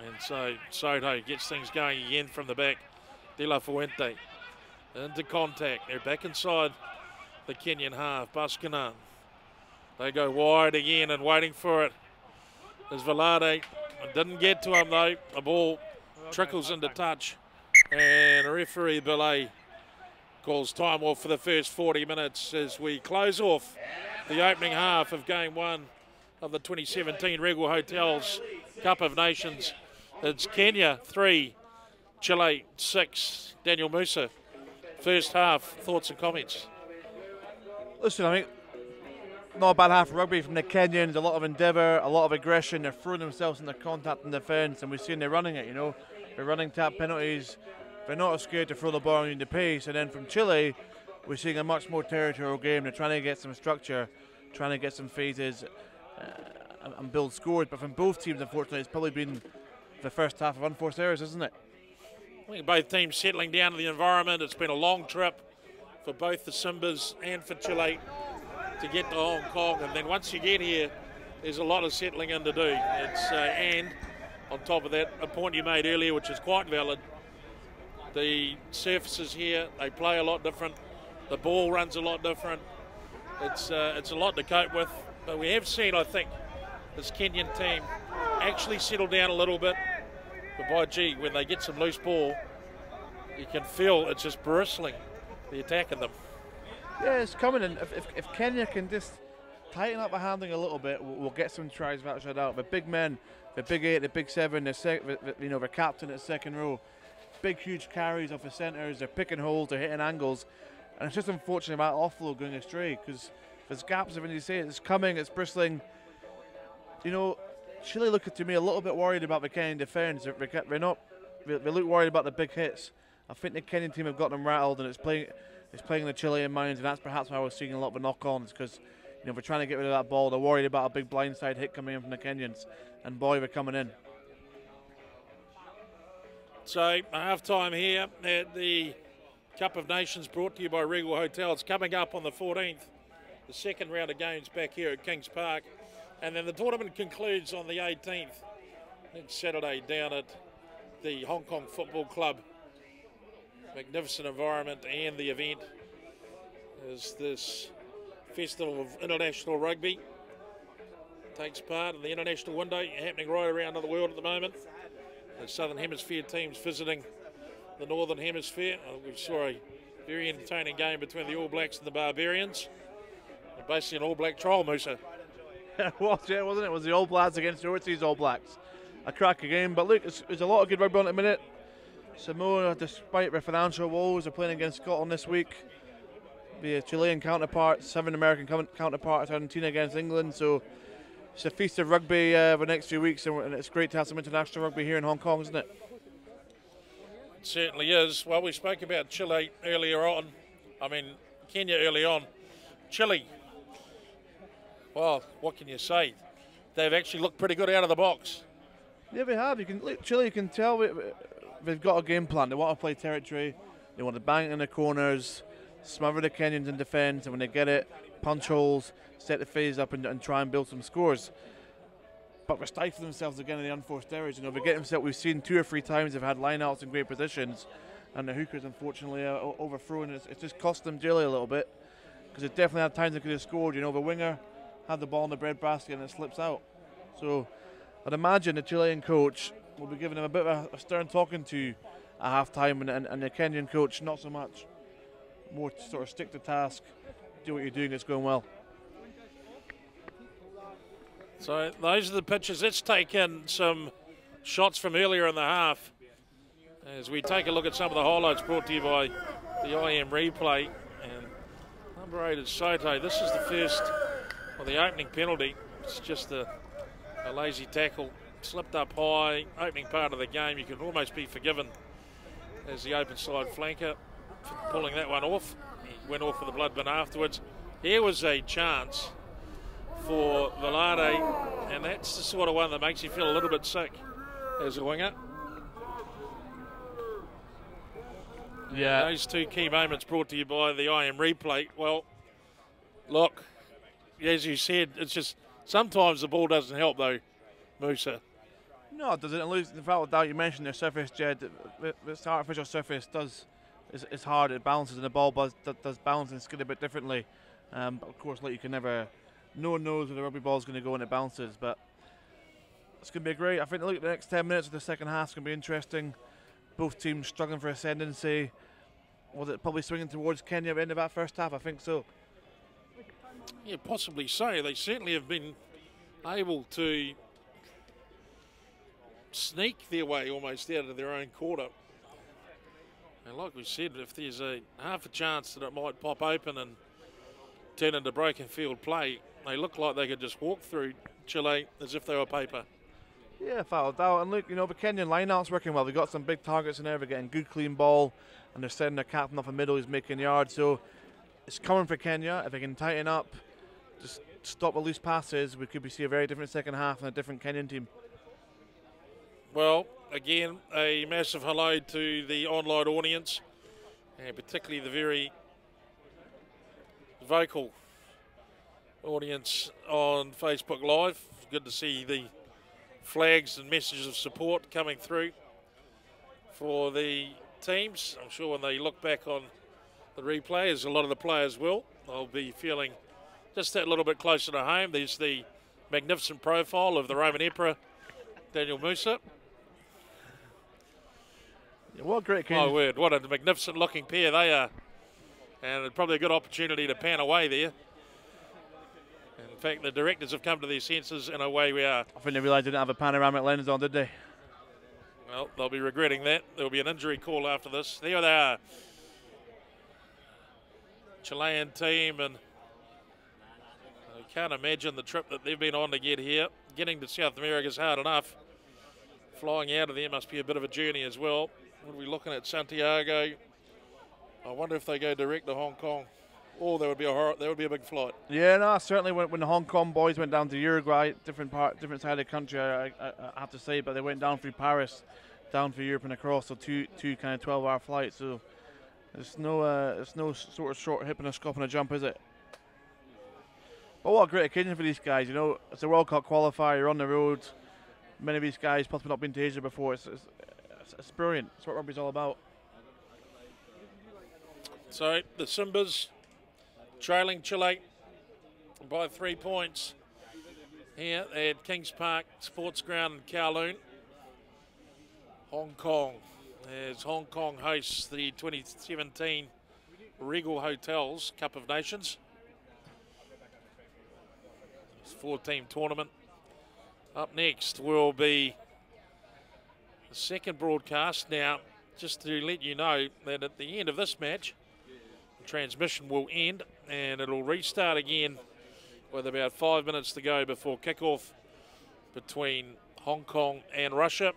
And so Soto gets things going again from the back. De La Fuente into contact. They're back inside the Kenyan half. Baskanan. They go wide again and waiting for it is Velarde. Didn't get to him though. The ball trickles into touch. And referee Belay calls time off for the first 40 minutes as we close off the opening half of game one of the 2017 Regal Hotels Cup of Nations. It's Kenya 3, Chile 6. Daniel Musa, first half, thoughts and comments? Listen, I think not a bad half of rugby from the Kenyans. A lot of endeavour, a lot of aggression. They're throwing themselves into contact and defence, and we've seen they're running it, you know. They're running tap penalties. They're not scared to throw the ball into pace. And then from Chile, we're seeing a much more territorial game. They're trying to get some structure, trying to get some phases and build scores. But from both teams, unfortunately, it's probably been the first half of unforced errors, isn't it? I think both teams settling down to the environment. It's been a long trip for both the Simbas and for Chile to get to Hong Kong. And then once you get here, there's a lot of settling in to do. And on top of that, a point you made earlier, which is quite valid, the surfaces here, they play a lot different. The ball runs a lot different. It's a lot to cope with. But we have seen, I think, this Kenyan team actually settle down a little bit. But by gee, when they get some loose ball, you can feel it's just bristling, the attack in them. Yeah, it's coming. And if Kenya can just tighten up the handling a little bit, we'll get some tries without shut out. The big men, the big 8, the big 7, the captain at second row, big huge carries off the centres, they're picking holes, they're hitting angles, and it's just unfortunate about offload going astray because there's gaps of when you say it, it's coming, it's bristling. You know, Chile look to me a little bit worried about the Kenyan defence. They look worried about the big hits. I think the Kenyan team have got them rattled, and it's playing the Chilean minds, and that's perhaps why we're seeing a lot of the knock-ons because they're trying to get rid of that ball. They're worried about a big blindside hit coming in from the Kenyans, and boy, they're coming in. So, half-time here at the Cup of Nations brought to you by Regal Hotels. Coming up on the 14th, the second round of games back here at Kings Park. And then the tournament concludes on the 18th, next Saturday, down at the Hong Kong Football Club. Magnificent environment, and the event is this Festival of International Rugby. Takes part in the international window happening right around the world at the moment. The Southern Hemisphere teams visiting the Northern Hemisphere. We saw a very entertaining game between the All Blacks and the Barbarians. Basically an All Black trial, Musa. It was, yeah, wasn't it? It was the All Blacks against the overseas All Blacks. A cracker game, but look, there's a lot of good rugby on at the minute. Samoa, despite their financial woes, are playing against Scotland this week. The Chilean counterpart, 7 American counterparts, Argentina against England. So it's a feast of rugby the next few weeks, and it's great to have some international rugby here in Hong Kong, isn't it? It certainly is. Well, we spoke about Chile earlier on. Kenya early on. Chile, well, what can you say? They've actually looked pretty good out of the box. Yeah, they have. Chile, you can tell they've got a game plan. They want to play territory. They want to bang it in the corners, smother the Kenyans in defence, and when they get it, punch holes, set the phase up, and try and build some scores. But they're stifling themselves again in the unforced errors. They get themselves. We've seen 2 or 3 times they've had lineouts in great positions, and the hookers unfortunately are overthrown. It's just cost them Chile a little bit because they definitely had times they could have scored. The winger had the ball in the breadbasket and it slips out. So I'd imagine the Chilean coach will be giving him a bit of a stern talking to at half-time, and the Kenyan coach not so much. More to sort of stick to task, do what you're doing, it's going well. So those are the pictures. Let's take in some shots from earlier in the half as we take a look at some of the highlights brought to you by the IM replay. And number 8 is Soto. This is the first, the opening penalty. It's just a lazy tackle. Slipped up high, opening part of the game. You can almost be forgiven as the open side flanker for pulling that one off. He went off with the blood bin afterwards. Here was a chance for Velarde, and that's the sort of one that makes you feel a little bit sick as a winger. Yeah. Those two key moments brought to you by the IM replay. Well, look, as you said, it's just sometimes the ball doesn't help though, Musa. No, it doesn't. Without doubt, you mentioned their surface, Jed. This artificial surface is hard. It balances, and the ball does balance and skid a bit differently. But of course, like, you can never. No one knows where the rugby ball is going to go when it bounces. But it's going to be great. I think look, the next 10 minutes of the second half is going to be interesting. Both teams struggling for ascendancy. Was it probably swinging towards Kenya at the end of that first half? I think so. Yeah, possibly so. They certainly have been able to sneak their way almost out of their own quarter. And like we said, if there's a half a chance that it might pop open and turn into broken field play, they look like they could just walk through Chile as if they were paper. Yeah, without doubt. And look, the Kenyan line-out's working well. They've got some big targets in there. They're getting good, clean ball, and they're sending their captain off the middle. He's making yards. So it's coming for Kenya. If they can tighten up, just stop the loose passes, we could see a very different second half and a different Kenyan team. Well, again, a massive hello to the online audience, and particularly the very vocal audience on Facebook Live. Good to see the flags and messages of support coming through for the teams. I'm sure when they look back on the replay, as a lot of the players will, they'll be feeling just that little bit closer to home. There's the magnificent profile of the Roman Emperor, Daniel Musa. Yeah, what a great game. My word, what a magnificent looking pair they are. And probably a good opportunity to pan away there. In fact, the directors have come to their senses, and away we are. I think they realised they didn't have a panoramic lens on, did they? Well, they'll be regretting that. There'll be an injury call after this. There they are. Chilean team, and I can't imagine the trip that they've been on to get here. Getting to South America is hard enough. Flying out of there must be a bit of a journey as well. What are we looking at? Santiago. I wonder if they go direct to Hong Kong. Oh, that would be a big flight. Yeah, no, certainly when the Hong Kong boys went down to Uruguay, different side of the country, I have to say, but they went down through Paris, down through Europe and across, so two kind of 12-hour flights. So it's no sort of short hip and a skop and a jump, is it? But what a great occasion for these guys. It's a World Cup qualifier. You're on the road. Many of these guys possibly not been to Asia before. It's brilliant. It's what rugby's all about. So the Simbas trailing Chile by 3 points here at Kings Park Sports Ground in Kowloon, Hong Kong, as Hong Kong hosts the 2017 Regal Hotels Cup of Nations. It's a 4-team tournament. Up next will be the second broadcast. Now, just to let you know that at the end of this match, the transmission will end and it'll restart again with about 5 minutes to go before kickoff between Hong Kong and Russia.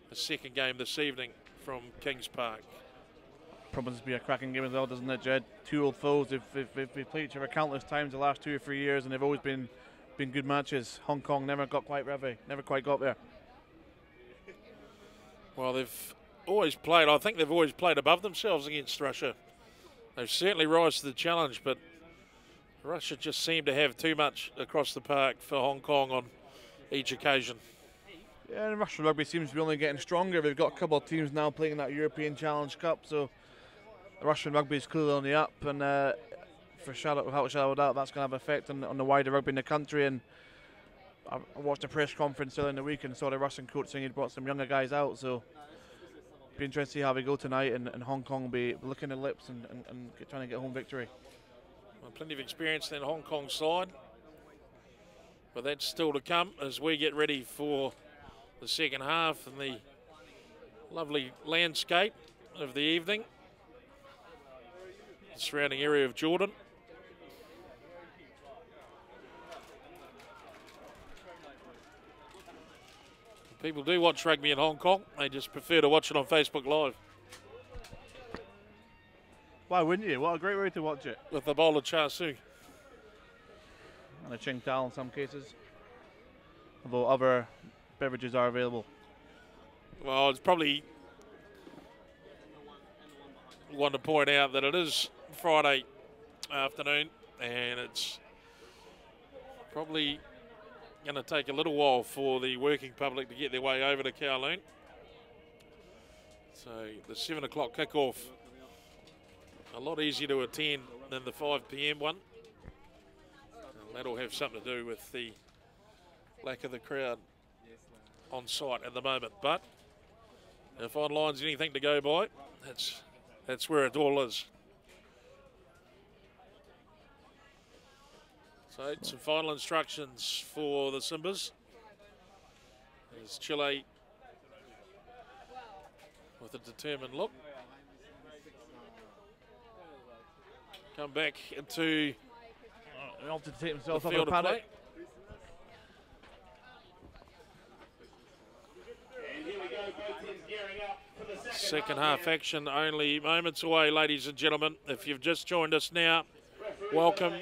The second game this evening from Kings Park. Promises to be a cracking game as well, doesn't it, Jed? Two old foes. They've played each other countless times the last 2 or 3 years, and they've always been good matches. Hong Kong never got quite ready, never quite got there. Well, they've always played, I think they've always played above themselves against Russia. They've certainly risen to the challenge, but Russia just seemed to have too much across the park for Hong Kong on each occasion. Yeah, and Russian rugby seems to be only getting stronger. They've got a couple of teams now playing that European Challenge Cup, so Russian rugby is clearly on the up, and without a shadow of a doubt, that's going to have an effect on the wider rugby in the country. And I watched a press conference earlier in the week and saw the Russian coach saying he'd brought some younger guys out, so it'll be interesting to see how they go tonight, and Hong Kong will be licking their lips and trying to get home victory. Well, plenty of experience in the Hong Kong side, but that's still to come as we get ready for the second half and the lovely landscape of the evening, the surrounding area of Jordan. People do watch rugby in Hong Kong, they just prefer to watch it on Facebook Live. Why wouldn't you? What a great way to watch it. With a bowl of char siu. and a ching towel in some cases, although other beverages are available. Well, it's probably want to point out that it is Friday afternoon, and it's probably going to take a little while for the working public to get their way over to Kowloon. So the 7 o'clock kickoff, a lot easier to attend than the 5 p.m. one. And that'll have something to do with the lack of the crowd on site at the moment. But if online's anything to go by, that's where it all is. So some final instructions for the Simbas. There's Chile with a determined look. Come back into To take himself the off field the of paddock. play. And here we go, both teams gearing up for the Second half action only moments away, ladies and gentlemen. If you've just joined us now, welcome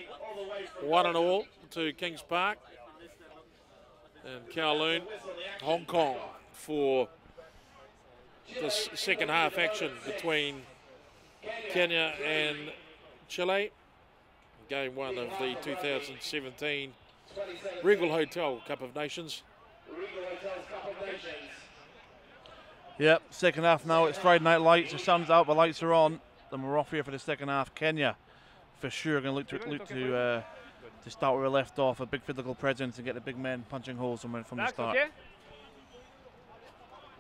one and all to Kings Park and Kowloon, Hong Kong, for this second half action between Kenya and Chile. Game 1 of the 2017 Regal Hotel Cup of Nations. Regal Hotel's Cup of Nations. Yep, second half now. It's Friday night lights. The sun's out, the lights are on. Then we're off here for the second half. Kenya, for sure, going to look to start where we left off. A big physical presence and get the big men punching holes from the start. Okay?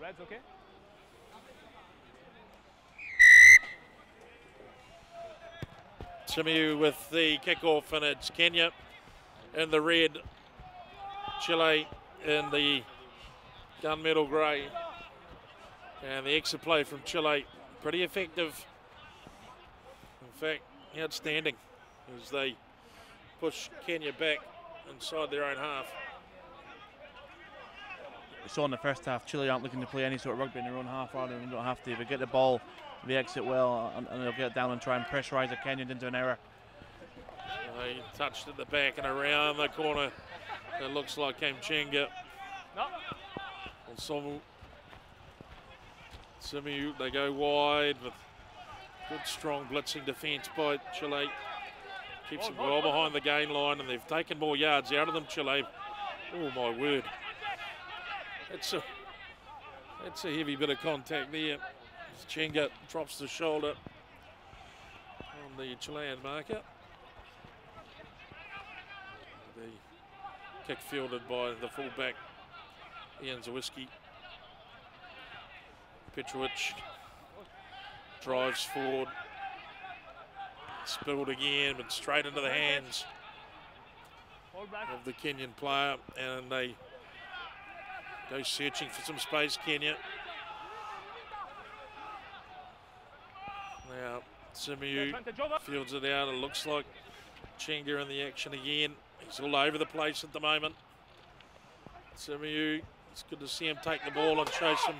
Red's okay? Simu with the kickoff, and it's Kenya in the red, Chile in the gunmetal grey. And the exit play from Chile, pretty effective. In fact, outstanding as they push Kenya back inside their own half. We saw in the first half, Chile aren't looking to play any sort of rugby in their own half, rather than they don't have to. If they get the ball, they exit well, and they'll get down and try and pressurise the Kenyans into an error. They touched at the back and around the corner. It looks like Kamchenga. No. And Simu, they go wide with good strong blitzing defence by Chile. Keeps them well behind the gain line, and they've taken more yards out of them, Chile. Oh my word. That's a heavy bit of contact there. Chenga drops the shoulder on the Chilean marker. The kick fielded by the fullback, Ian Zawiski. Petrovic drives forward. Spilled again, but straight into the hands of the Kenyan player, and they go searching for some space, Kenya. Now, Simu fields it out. It looks like Chenga in the action again. He's all over the place at the moment. Simu, it's good to see him take the ball and show some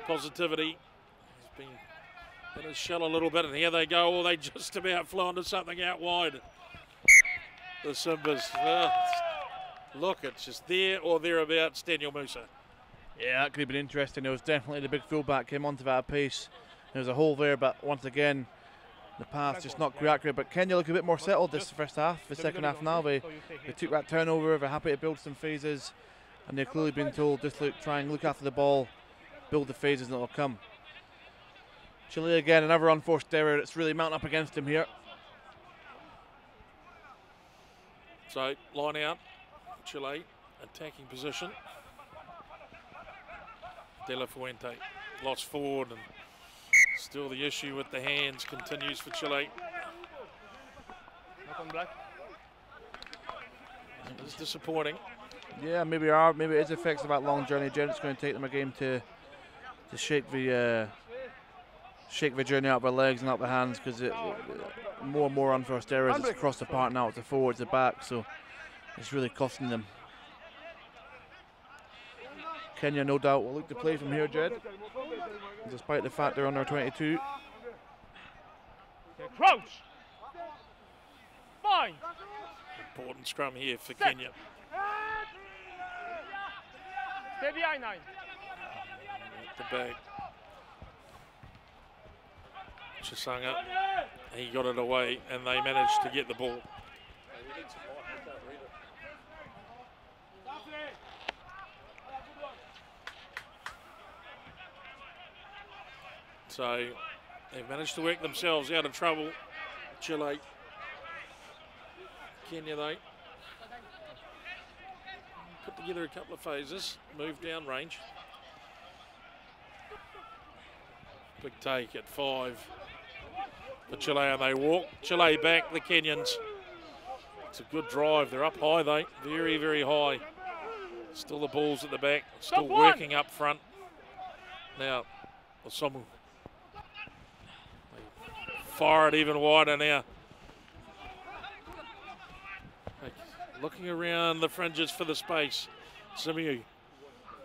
positivity. He's been in his shell a little bit, and here they go. Oh, they just about flew into something out wide. The Simbas. Look, it's just there or thereabouts, Daniel Musa. Yeah, that could have been interesting. It was definitely the big fullback came onto that pace. There was a hole there, but once again, the pass just not quite accurate. But Kenya look a bit more settled this first half. The second half now, they took that turnover. They're happy to build some phases, and they've clearly been told just try and look after the ball, build the phases, and it'll come. Chile again, another unforced error that's really mounting up against him here. So line out, Chile attacking position. De La Fuente lost forward, and still the issue with the hands continues for Chile. Not on black. It's disappointing. Yeah, maybe it is effects of that long journey. It's going to take them a game to shake the journey out of their legs and out their hands, because more and more unforced errors. It's across the park now. It's the forwards, the back, so it's really costing them. Kenya, no doubt, will look to play from here, Jed, despite the fact they're under 22. Okay, crouch. Fine. important scrum here for Kenya. Stay behind 9. At the back. Chisanga, he got it away and they managed to get the ball. So they've managed to work themselves out of trouble. Chile. Kenya, they put together a couple of phases, move down range. Big take at 5 for Chile, and they walk Chile back, the Kenyans. It's a good drive. They're up high, though. Very, very high. Still the ball's at the back. Still working up front. Now, Osamu. They fire it even wider now. Looking around the fringes for the space. Simiu.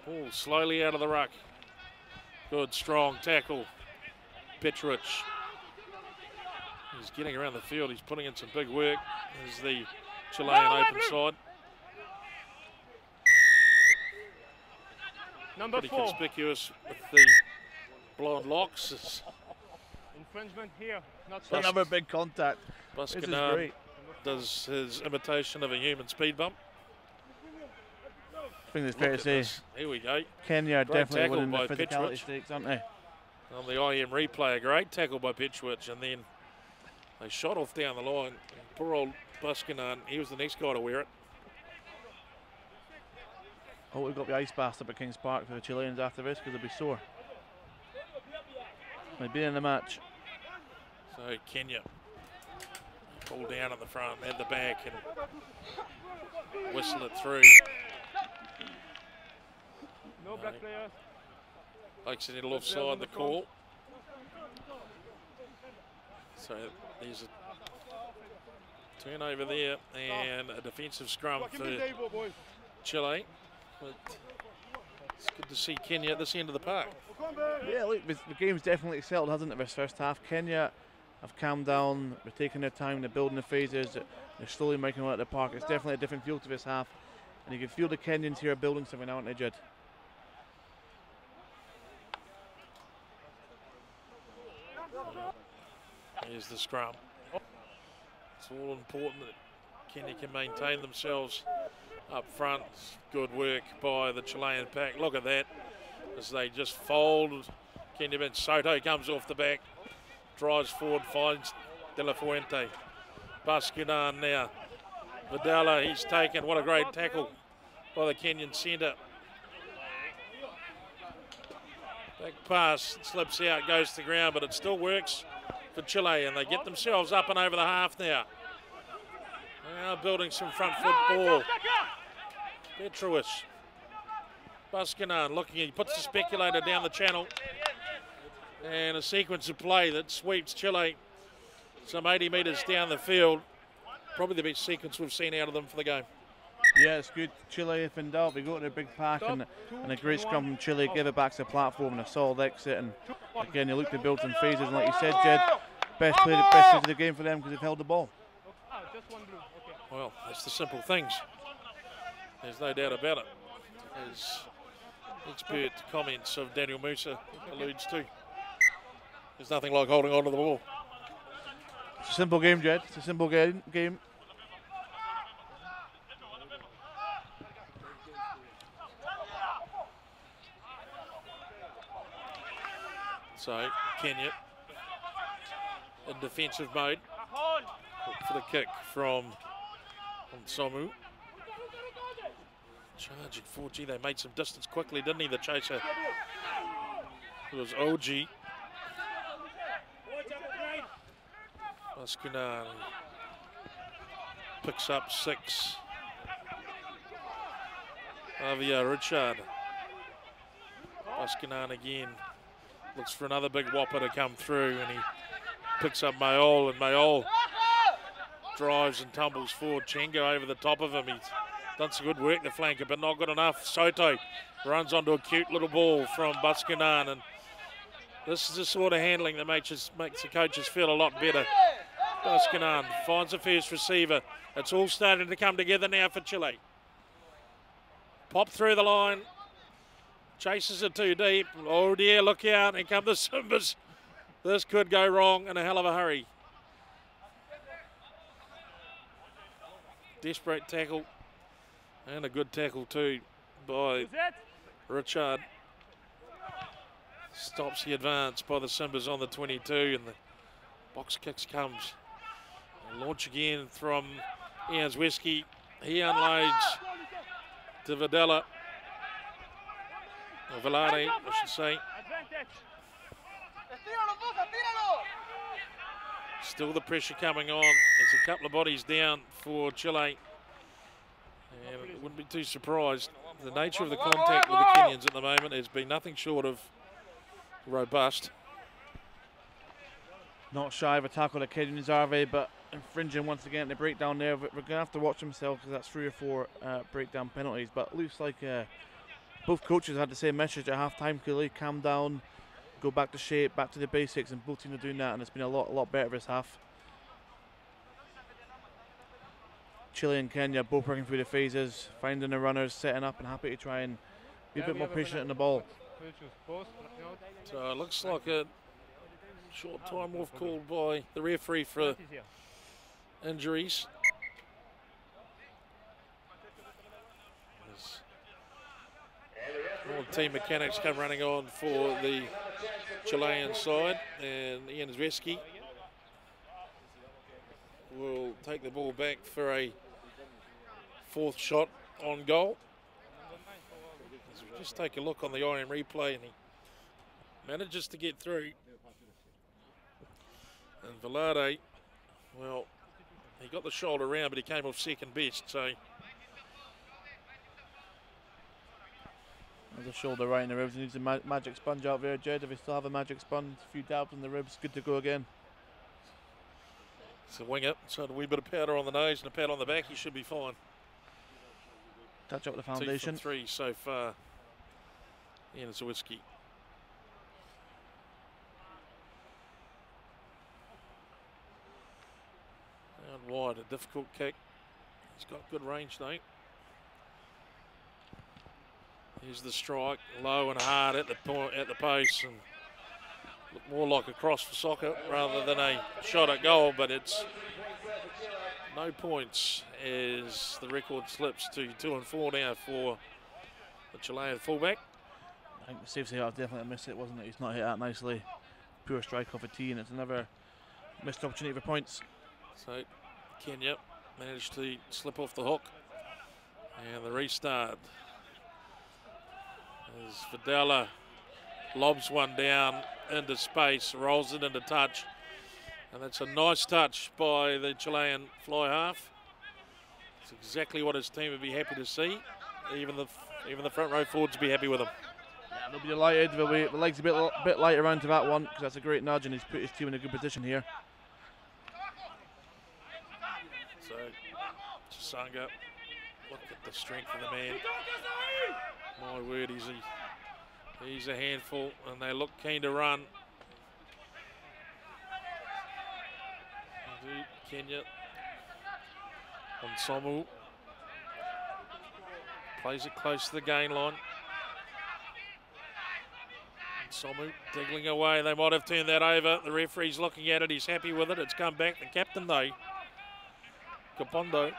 Ball slowly out of the ruck. Good, strong tackle. Petrovic. He's getting around the field. He's putting in some big work. There's the Chilean open side. Number Pretty 4. conspicuous with the blonde locks. Infringement here. Not So another big contact. This is Baskinan great. does his imitation of a human speed bump. I think it's fair to Look at say this. Here we go. Kenya are Great definitely tackle winning the by physicality Petrovic. stakes, aren't they? On the IM replay, a great tackle by Petrovic, and then they shot off down the line. Poor old Baskinan, he was the next guy to wear it. Oh, we've got the ice bath up at Kings Park for the Chileans after this because they'll be sore. They've been in the match. So Kenya pull down at the front, at the back, and whistle it through. No black player. Accidental offside the call. So there's a turnover there and a defensive scrum for Chile. But it's good to see Kenya at this end of the park. Yeah, look, the game's definitely settled, hasn't it, this first half? Kenya have calmed down, they're taking their time, they're building the phases, they're slowly making it out of the park. It's definitely a different feel to this half. And you can feel the Kenyans here are building something, aren't they, Judd? Here's the scrum. It's all important that Kenya can maintain themselves up front. Good work by the Chilean pack. Look at that as they just fold. Kenya Ben Soto comes off the back, drives forward, finds De La Fuente. Baskinan now. Vidala, he's taken. What a great tackle by the Kenyan centre. Back pass, slips out, goes to the ground, but it still works for Chile, and they get themselves up and over the half now. Now building some front foot ball. Petrovic. Baskinan looking, he puts the speculator down the channel. And a sequence of play that sweeps Chile some 80 metres down the field. Probably the best sequence we've seen out of them for the game. Yeah, it's good. Chile, if in doubt, they go to their big pack and a great scrum from Chile, give it back to the platform and a solid exit. And again, you look to build some phases, and like you said, Jed, best play of the game for them because they've held the ball. Well, that's the simple things. There's no doubt about it. As expert comments of Daniel Musa alludes to. There's nothing like holding on to the ball. It's a simple game, Jed. It's a simple game. So Kenya in defensive mode. Look for the kick from Samu. Charging 4G, they made some distance quickly, didn't he, the chaser? It was OG. Baskinan picks up 6. Avia Richard. Baskinan again. Looks for another big whopper to come through, and he picks up Mayol, and Mayol drives and tumbles forward. Chengo over the top of him. He's done some good work, the flanker, but not good enough. Soto runs onto a cute little ball from Baskinan, and this is the sort of handling that makes the coaches feel a lot better Baskanan finds the first receiver. It's all starting to come together now for Chile. Pop through the line. Chases it too deep. Oh dear, look out. Here come the Simbas. This could go wrong in a hell of a hurry. Desperate tackle. And a good tackle too by Richard. Stops the advance by the Simbas on the 22, and the box kicks comes. Launch again from Ian Zweski. He unloads to Videla. Or Velade, I should say. Still the pressure coming on. There's a couple of bodies down for Chile. And I wouldn't be too surprised. The nature of the contact with the Kenyans at the moment has been nothing short of robust. Not shy of a tackle the Kenyans are they, but infringing once again the breakdown there. We're going to have to watch themselves because that's 3 or 4 breakdown penalties. But it looks like both coaches had the same message at half-time. Calm down, go back to shape, back to the basics, and both teams are doing that, and it's been a lot better this half. Chile and Kenya both working through the phases, finding the runners, setting up, and happy to try and be a bit more patient in the ball. So it looks like a short time off called by the referee for injuries. More team mechanics come running on for the Chilean side, and Ian Zweski will take the ball back for a 4th shot on goal. As we just take a look on the IM replay, and he manages to get through. And Velade, well, he got the shoulder round, but he came off second best, so. There's a shoulder right in the ribs. He needs a magic sponge out there, Jed. If he still have a magic sponge, a few dabs in the ribs, good to go again. It's a winger, so a wee bit of powder on the nose and a pat on the back, he should be fine. Touch up the foundation. 2 from 3 so far. Ian Zweski. Out wide, a difficult kick. He's got good range though. Here's the strike, low and hard at the post, and look more like a cross for soccer rather than a shot at goal, but it's no points as the record slips to 2 and 4 now for the Chilean fullback. I think the safe say I've definitely missed it, wasn't it? He's not hit that nicely. Pure strike off a tee, and it's another missed opportunity for points. So Kenya managed to slip off the hook, and the restart as Videla lobs one down into space, rolls it into touch, and that's a nice touch by the Chilean fly half. It's exactly what his team would be happy to see. Even the front row forwards would be happy with him. Yeah, they'll be delighted. The legs a bit light around to that one because that's a great nudge, and he's put his team in a good position here. So Chisanga, look at the strength of the man. My word, he's a handful, and they look keen to run. Indeed, Kenya. Onsomu plays it close to the gain line. Onsomu diggling away. They might have turned that over. The referee's looking at it. He's happy with it. It's come back. The captain, though, Kapondo.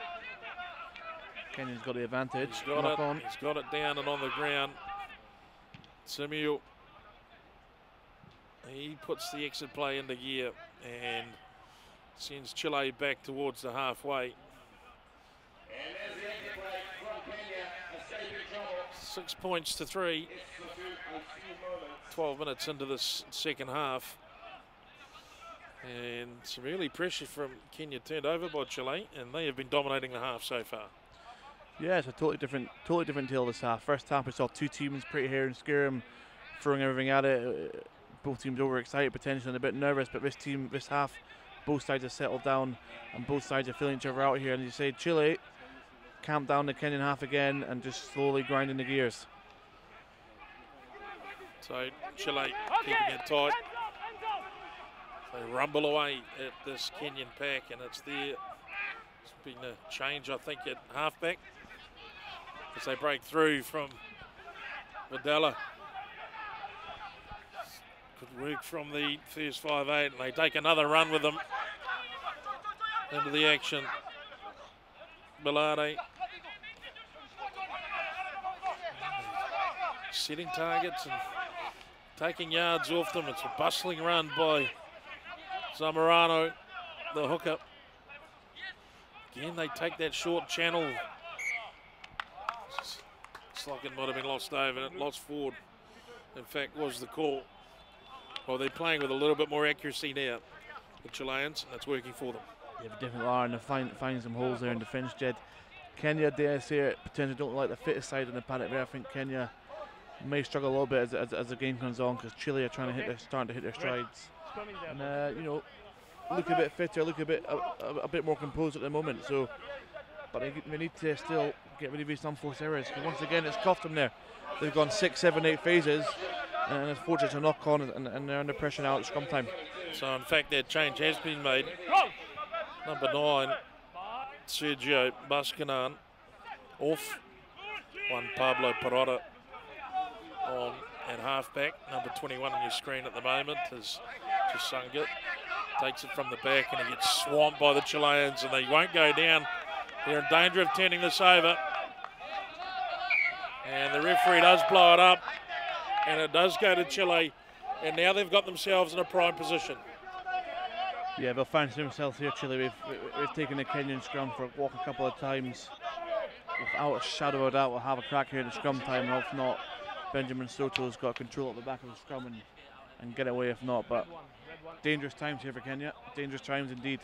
Kenyan's got the advantage. He's got it down and on the ground. Samuel, he puts the exit play into gear and sends Chile back towards the halfway. 6 points to 3. 12 minutes into this second half. And some early pressure from Kenya turned over by Chile, and they have been dominating the half so far. Yeah, it's a totally different tale this half. First half we saw 2 teams pretty hair and scare, throwing everything at it. Both teams overexcited, potentially and a bit nervous, but this half, both sides have settled down and both sides are feeling each other out here. And you say Chile camped down the Kenyan half again and just slowly grinding the gears. So Chile keeping it tight. They rumble away at this Kenyan pack, and it's there. It's been a change, I think, at halfback as they break through from Videla. Good work from the first 5'8", and they take another run with them into the action. Belade setting targets and taking yards off them. It's a bustling run by Zamorano, the hooker. Again, they take that short channel. It's like it might have been lost over, lost forward. In fact, was the call. Well, they're playing with a little bit more accuracy now, the Chileans, and that's working for them. Yeah, they definitely are, and they find some holes there in defence, Jed. Kenya, dare I say it, potentially don't look like the fittest side in the paddock there. I think Kenya may struggle a little bit as the game comes on, because Chile are starting to hit their strides. And you know, look a bit fitter, look a bit more composed at the moment. So, but they need to still get rid of these unforced errors, because once again it's cost them there. They've gone 6, 7, 8 phases, and it's fortunate to knock on, and they're under pressure now at scrum time. So in fact that change has been made. Number 9, Sergio Bascanan off. One Pablo Perotta on at halfback. Number 21 on your screen at the moment is Chisunga. Takes it from the back and he gets swamped by the Chileans, and they won't go down. They're in danger of turning this over. And the referee does blow it up, and it does go to Chile, and now they've got themselves in a prime position. Yeah, they'll find themselves here, Chile. We've taken the Kenyan scrum for a walk a couple of times. Without a shadow of a doubt, we'll have a crack here in the scrum time, or if not, Benjamin Soto's got control at the back of the scrum and get away if not. But dangerous times here for Kenya, dangerous times indeed.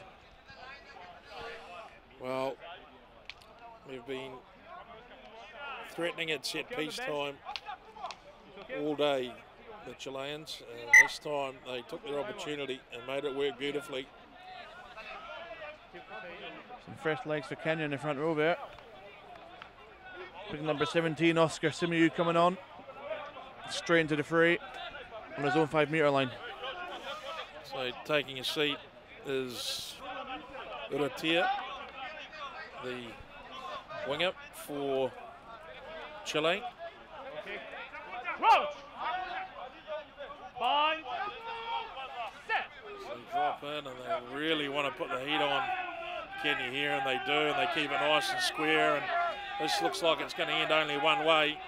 Well, we've been threatening at set piece time all day, the Chileans, and this time they took their opportunity and made it work beautifully. Some fresh legs for Kenya in the front row there. Big number 17, Oscar Simiu coming on. Straight into the fray on his own 5 metre line. So taking a seat is Uratia, the winger for Chile. Roach. Bind. Set. So they drop in and they really want to put the heat on Kenya here, and they do, and they keep it nice and square, and this looks like it's going to end only one way.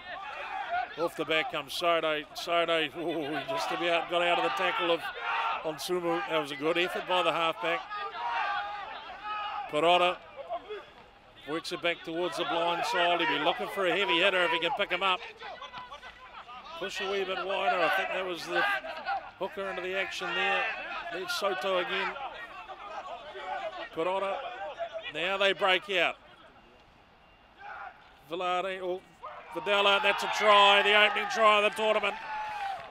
Off the back comes Soto. Soto, he just about got out of the tackle of Onsumu. That was a good effort by the halfback. Perotta works it back towards the blind side. He'll be looking for a heavy hitter if he can pick him up. Push a wee bit wider. I think that was the hooker into the action there. There's Soto again. Perotta. Now they break out. Videla, that's a try, the opening try of the tournament.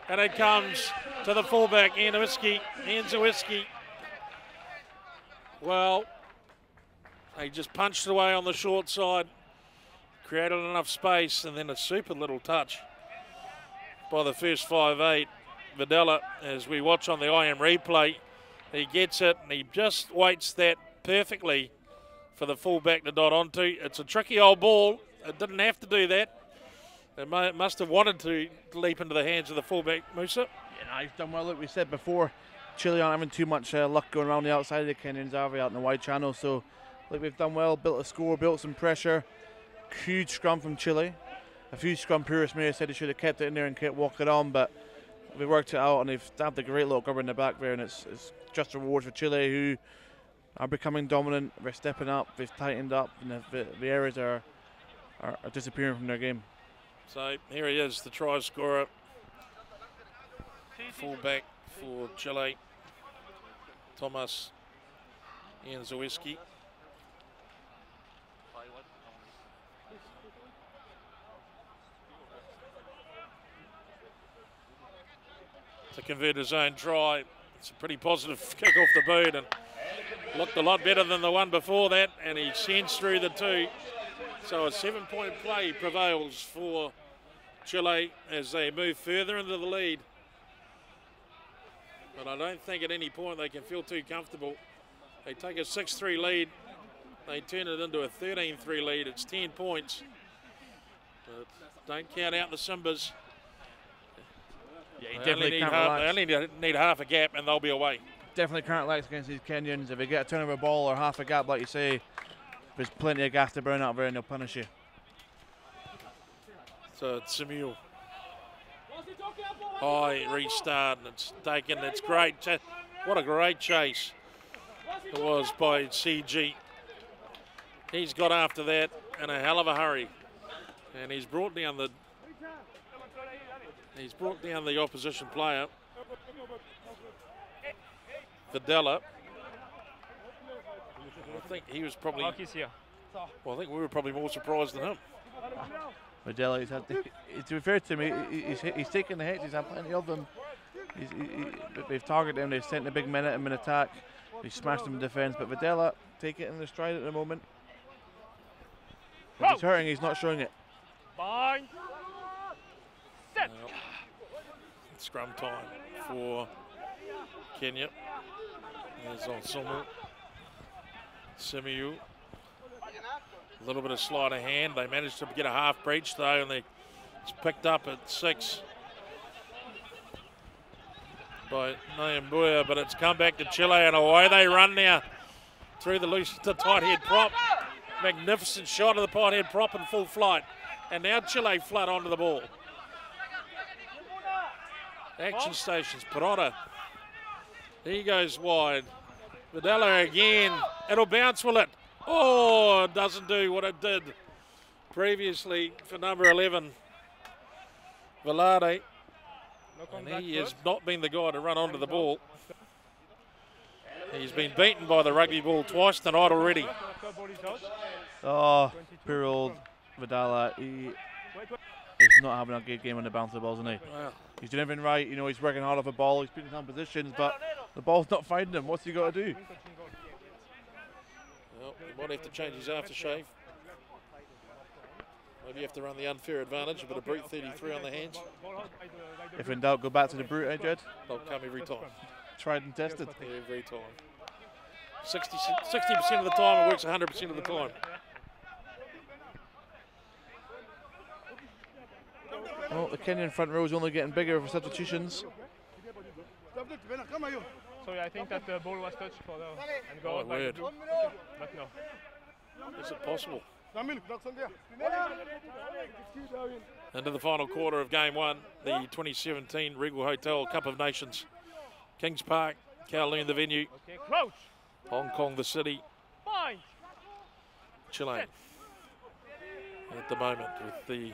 And it comes to the fullback, Nzewski. Well, they just punched away on the short side, created enough space, and then a super little touch by the first 5'8". Videla, as we watch on the IM replay, he gets it and he just waits that perfectly for the fullback to dot onto. It's a tricky old ball. It didn't have to do that. It must have wanted to leap into the hands of the fullback, Musa. Yeah, no, he's done well. Like we said before, Chile aren't having too much luck going around the outside of the Kenyans, are we, out in the wide channel? So, like, we've done well, built a score, built some pressure. Huge scrum from Chile. A few scrum purists may have said they should have kept it in there and kept walking on, but we worked it out, and they've stabbed a great little cover in the back there, and it's just a reward for Chile, who are becoming dominant. They're stepping up, they've tightened up, and the errors are disappearing from their game. So here he is, the try scorer, fullback for Chile, Tomas Nzewski. To convert his own try. It's a pretty positive kick off the boot and looked a lot better than the one before that, and he sends through the 2. So a 7-point play prevails for Chile as they move further into the lead. But I don't think at any point they can feel too comfortable. They take a 6-3 lead. They turn it into a 13-3 lead. It's 10 points. But don't count out the Simbas. Yeah, They only need half a gap and they'll be away. Definitely can't relax against these Kenyans. If they get a turnover ball or half a gap, like you say, there's plenty of gas to burn out there and they'll punish you. So it's Samuel. High restart and it's taken. It's great. What a great chase it was by CG. He's got after that in a hell of a hurry, and he's brought down the opposition player, Videla. I think he was probably. Well, I think we were probably more surprised than him. Videla, to be fair to me, he's taken the hits. He's had plenty of them. They've targeted him. They've sent a big men at him in attack. They smashed him in defence. But Videla, take it in the stride at the moment. If he's hurting, he's not showing it. Fine. Set. Well, scrum time for Kenya. There's Onsumu. Simu. A little bit of sleight of hand. They managed to get a half breach though, and it's picked up at 6 by Nyambuya, but it's come back to Chile, and away they run now through the tight head prop. Magnificent shot of the tight head prop in full flight, and now Chile flood onto the ball. Action stations, Perota. He goes wide. Videla again. It'll bounce, will it? Oh, it doesn't do what it did previously for number 11, Valade. And he has not been the guy to run onto the ball. He's been beaten by the rugby ball twice tonight already. Oh, poor old Vidala. He's not having a good game on the bounce of the balls, isn't he? Wow. He's doing everything right. You know, he's working hard off the ball. He's putting some positions, but the ball's not finding him. What's he got to do? Well, he might have to change his aftershave. Maybe you have to run the unfair advantage, a bit of brute 33 on the hands. If in doubt, go back to the brute, eh, Jed? They'll come every time. Tried and tested. Every time. 60% of the time, it works 100% of the time. Well, the Kenyan front row is only getting bigger for substitutions. Sorry, I think that the ball was touched for the and go Oh, out by the weird. blue. But no. Is it possible? Into the final quarter of game 1, the 2017 Regal Hotel Cup of Nations. Kings Park, Kowloon the venue. Okay, crouch. Hong Kong the city. Fine. Chile at the moment with the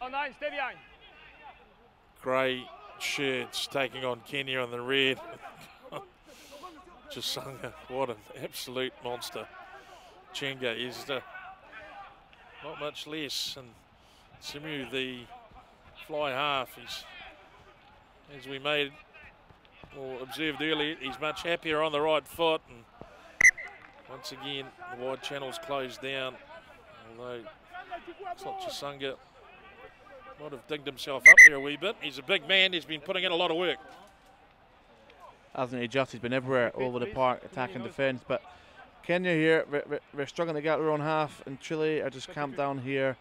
Oh, 9, stay behind. grey shirts taking on Kenya on the red. Chisanga, what an absolute monster. Chenga is not much less, and Simu, the fly half, as we made or observed earlier, he's much happier on the right foot, and once again the wide channel's closed down, although it's not Chisanga. Might have digged himself up there a wee bit. He's a big man, he's been putting in a lot of work. Hasn't he just? He's been everywhere all over the park, attack and defence. But Kenya here, we're struggling to get their own half, and Chile are just camped down here,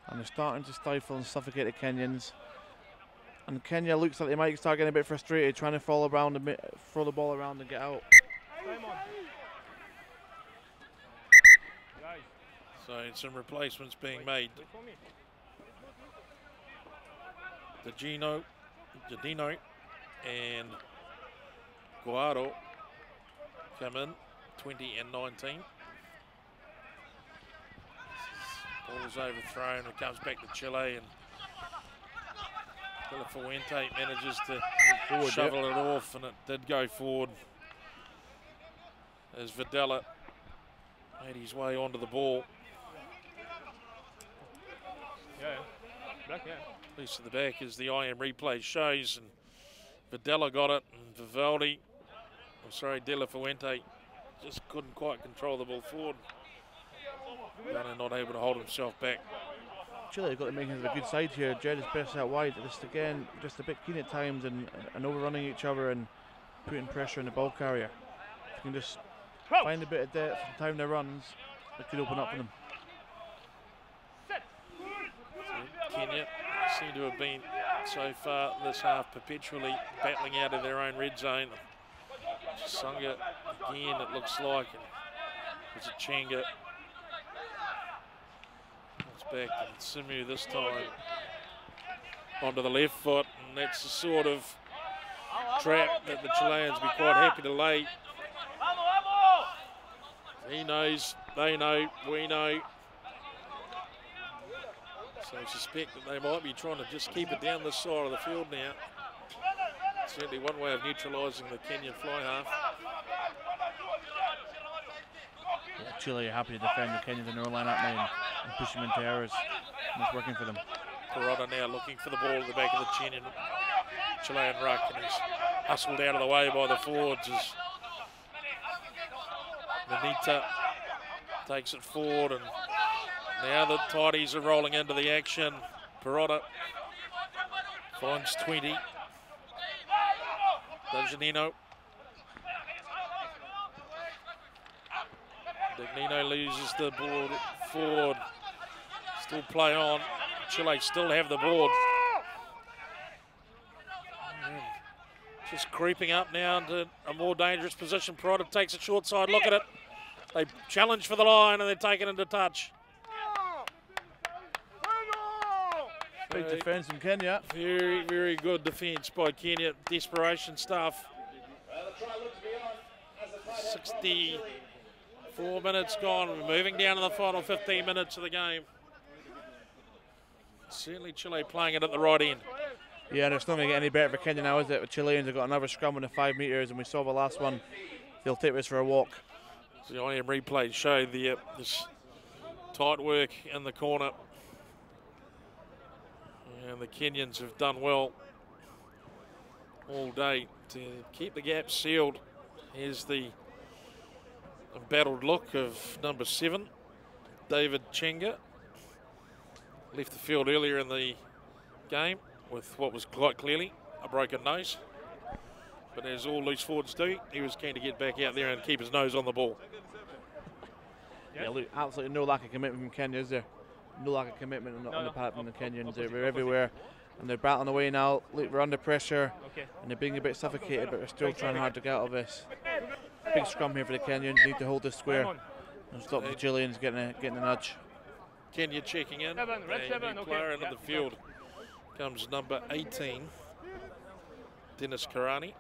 and they're starting to stifle and suffocate the Kenyans. And Kenya looks like they might start getting a bit frustrated, trying to throw the ball around and get out. So some replacements being made. Jadino and Guaro come in, 20 and 19. Ball's overthrown, it comes back to Chile, and Dela Fuente manages to shovel it off, and it did go forward as Videla made his way onto the ball. Yeah, black, yeah. Piece of the back as the IM replay shows, and Videla got it, and Vivaldi, De La Fuente just couldn't quite control the ball forward. Gunner not able to hold himself back. Chile have got to make it a good side here. Jed is pressed out wide. Just again, just a bit keen at times and overrunning each other and putting pressure on the ball carrier. If you can just find a bit of depth and time their runs, it could open up for them. So Kenya seem to have been so far this half perpetually battling out of their own red zone. Sunga again, it looks like. It's a Chenga. It's back and Simu this time onto the left foot, and that's the sort of trap that the Chileans be quite happy to lay. He knows, they know, we know. So I suspect that they might be trying to just keep it down this side of the field now. Certainly one way of neutralising the Kenyan fly half. Yeah, Chile are happy to defend the Kenyans in their own line up now and push them into errors. And it's working for them. Perrotta now looking for the ball at the back of the Chilean ruck, and he's hustled out of the way by the forwards as Nanita takes it forward, and now the tidies are rolling into the action. Perrotta finds 20. Dagnino. Dagnino loses the board forward. Still play on. Chile still have the board. Just creeping up now into a more dangerous position. Perrotta takes a short side look at it. They challenge for the line and they're taken into touch. Big defence from Kenya. Very, very good defence by Kenya. Desperation stuff. 64 minutes gone. We're moving down to the final 15 minutes of the game. Certainly Chile playing it at the right end. Yeah, and it's not going to get any better for Kenya now, is it? The Chileans have got another scrum on the 5 metres, and we saw the last one. They'll take this for a walk. The IM replay showed this tight work in the corner. And the Kenyans have done well all day to keep the gap sealed. Here's the embattled look of number 7, David Chenga. Left the field earlier in the game with what was quite clearly a broken nose. But as all loose forwards do, he was keen to get back out there and keep his nose on the ball. Yeah, look, absolutely no lack of commitment from Kenya, is there? No lack of commitment on the part from the Kenyans. They're everywhere and they're battling away now. Look, we're under pressure and they're being a bit suffocated, but they're still trying hard to get out of this. Big scrum here for the Kenyans. Need to hold this square and stop the Chileans getting a nudge. Kenya checking in. A new player into the field comes number 18, Dennis Karani.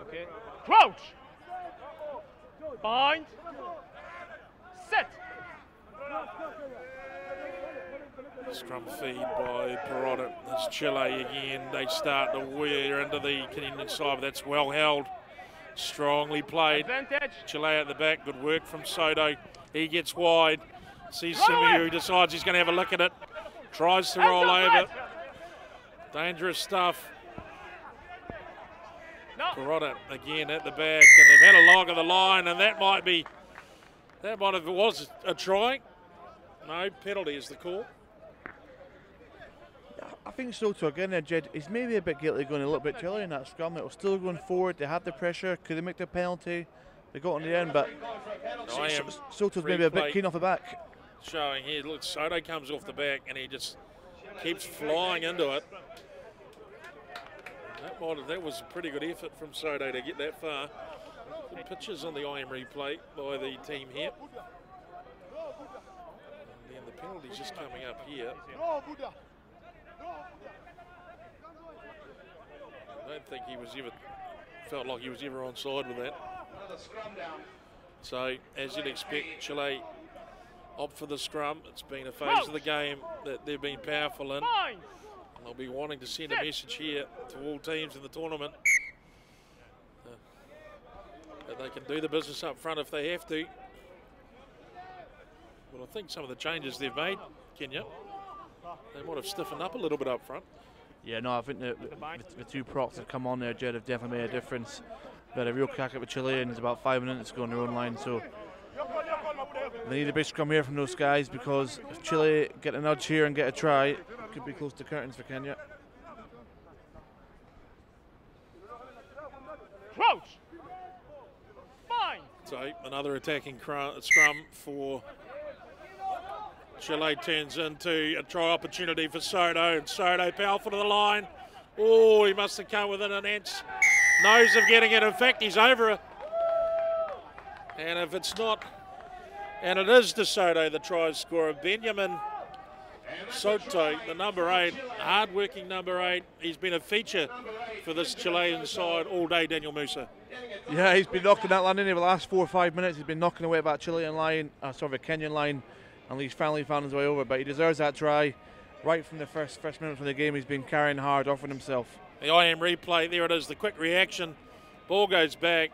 Okay. Crouch! Bind! Set! Scrum feed by Perrotta. It's Chile again. They start to wear into the Kenyan side, but that's well held. Strongly played. Advantage. Chile at the back. Good work from Soto. He gets wide. Sees Simu, who decides he's going to have a look at it. Tries to roll over. Dangerous stuff. No. Perrotta again at the back, and they've had a log of the line, and that might have was a try. No, penalty is the call. I think Soto again there, Jed, is maybe a bit guilty going a little bit too early in that scrum. It was still going forward, they had the pressure, could they make the penalty? They got in the end, but Soto's maybe a bit keen off the back. Showing here, look, Soto comes off the back and he just keeps flying into it. That was a pretty good effort from Soto to get that far. Good pictures on the IM replay by the team here. And then the penalty's just coming up here. I don't think felt like he was ever on side with that. So, as you'd expect, Chile opt for the scrum. It's been a phase of the game that they've been powerful in. They'll be wanting to send a message here to all teams in the tournament that they can do the business up front if they have to. But I think some of the changes they've made, Kenya, they might have stiffened up a little bit up front. Yeah, no, I think the two procs that come on there, Jed, have definitely made a difference. They had a real crack at the Chileans about 5 minutes ago on their own line, so They need a big scrum here from those guys, because if Chile get a nudge here and get a try, it could be close to curtains for Kenya. Crouch. Fine. So another attacking scrum for Chile turns into a try opportunity for Soto, and Soto powerful to the line. Oh, he must have come within an inch nose of getting it. In fact, he's over it. And if it's not, and it is De Soto, the try scorer, Benjamin Soto, the number 8, hard-working number 8. He's been a feature for this Chilean side all day, Daniel Musa. Yeah, he's been knocking that line in over the last 4 or 5 minutes. He's been knocking away at that Chilean line, the Kenyan line, and he's finally found his way over. But he deserves that try. Right from the first minute from the game, he's been carrying hard, offering himself. The IM replay, there it is, the quick reaction. Ball goes back.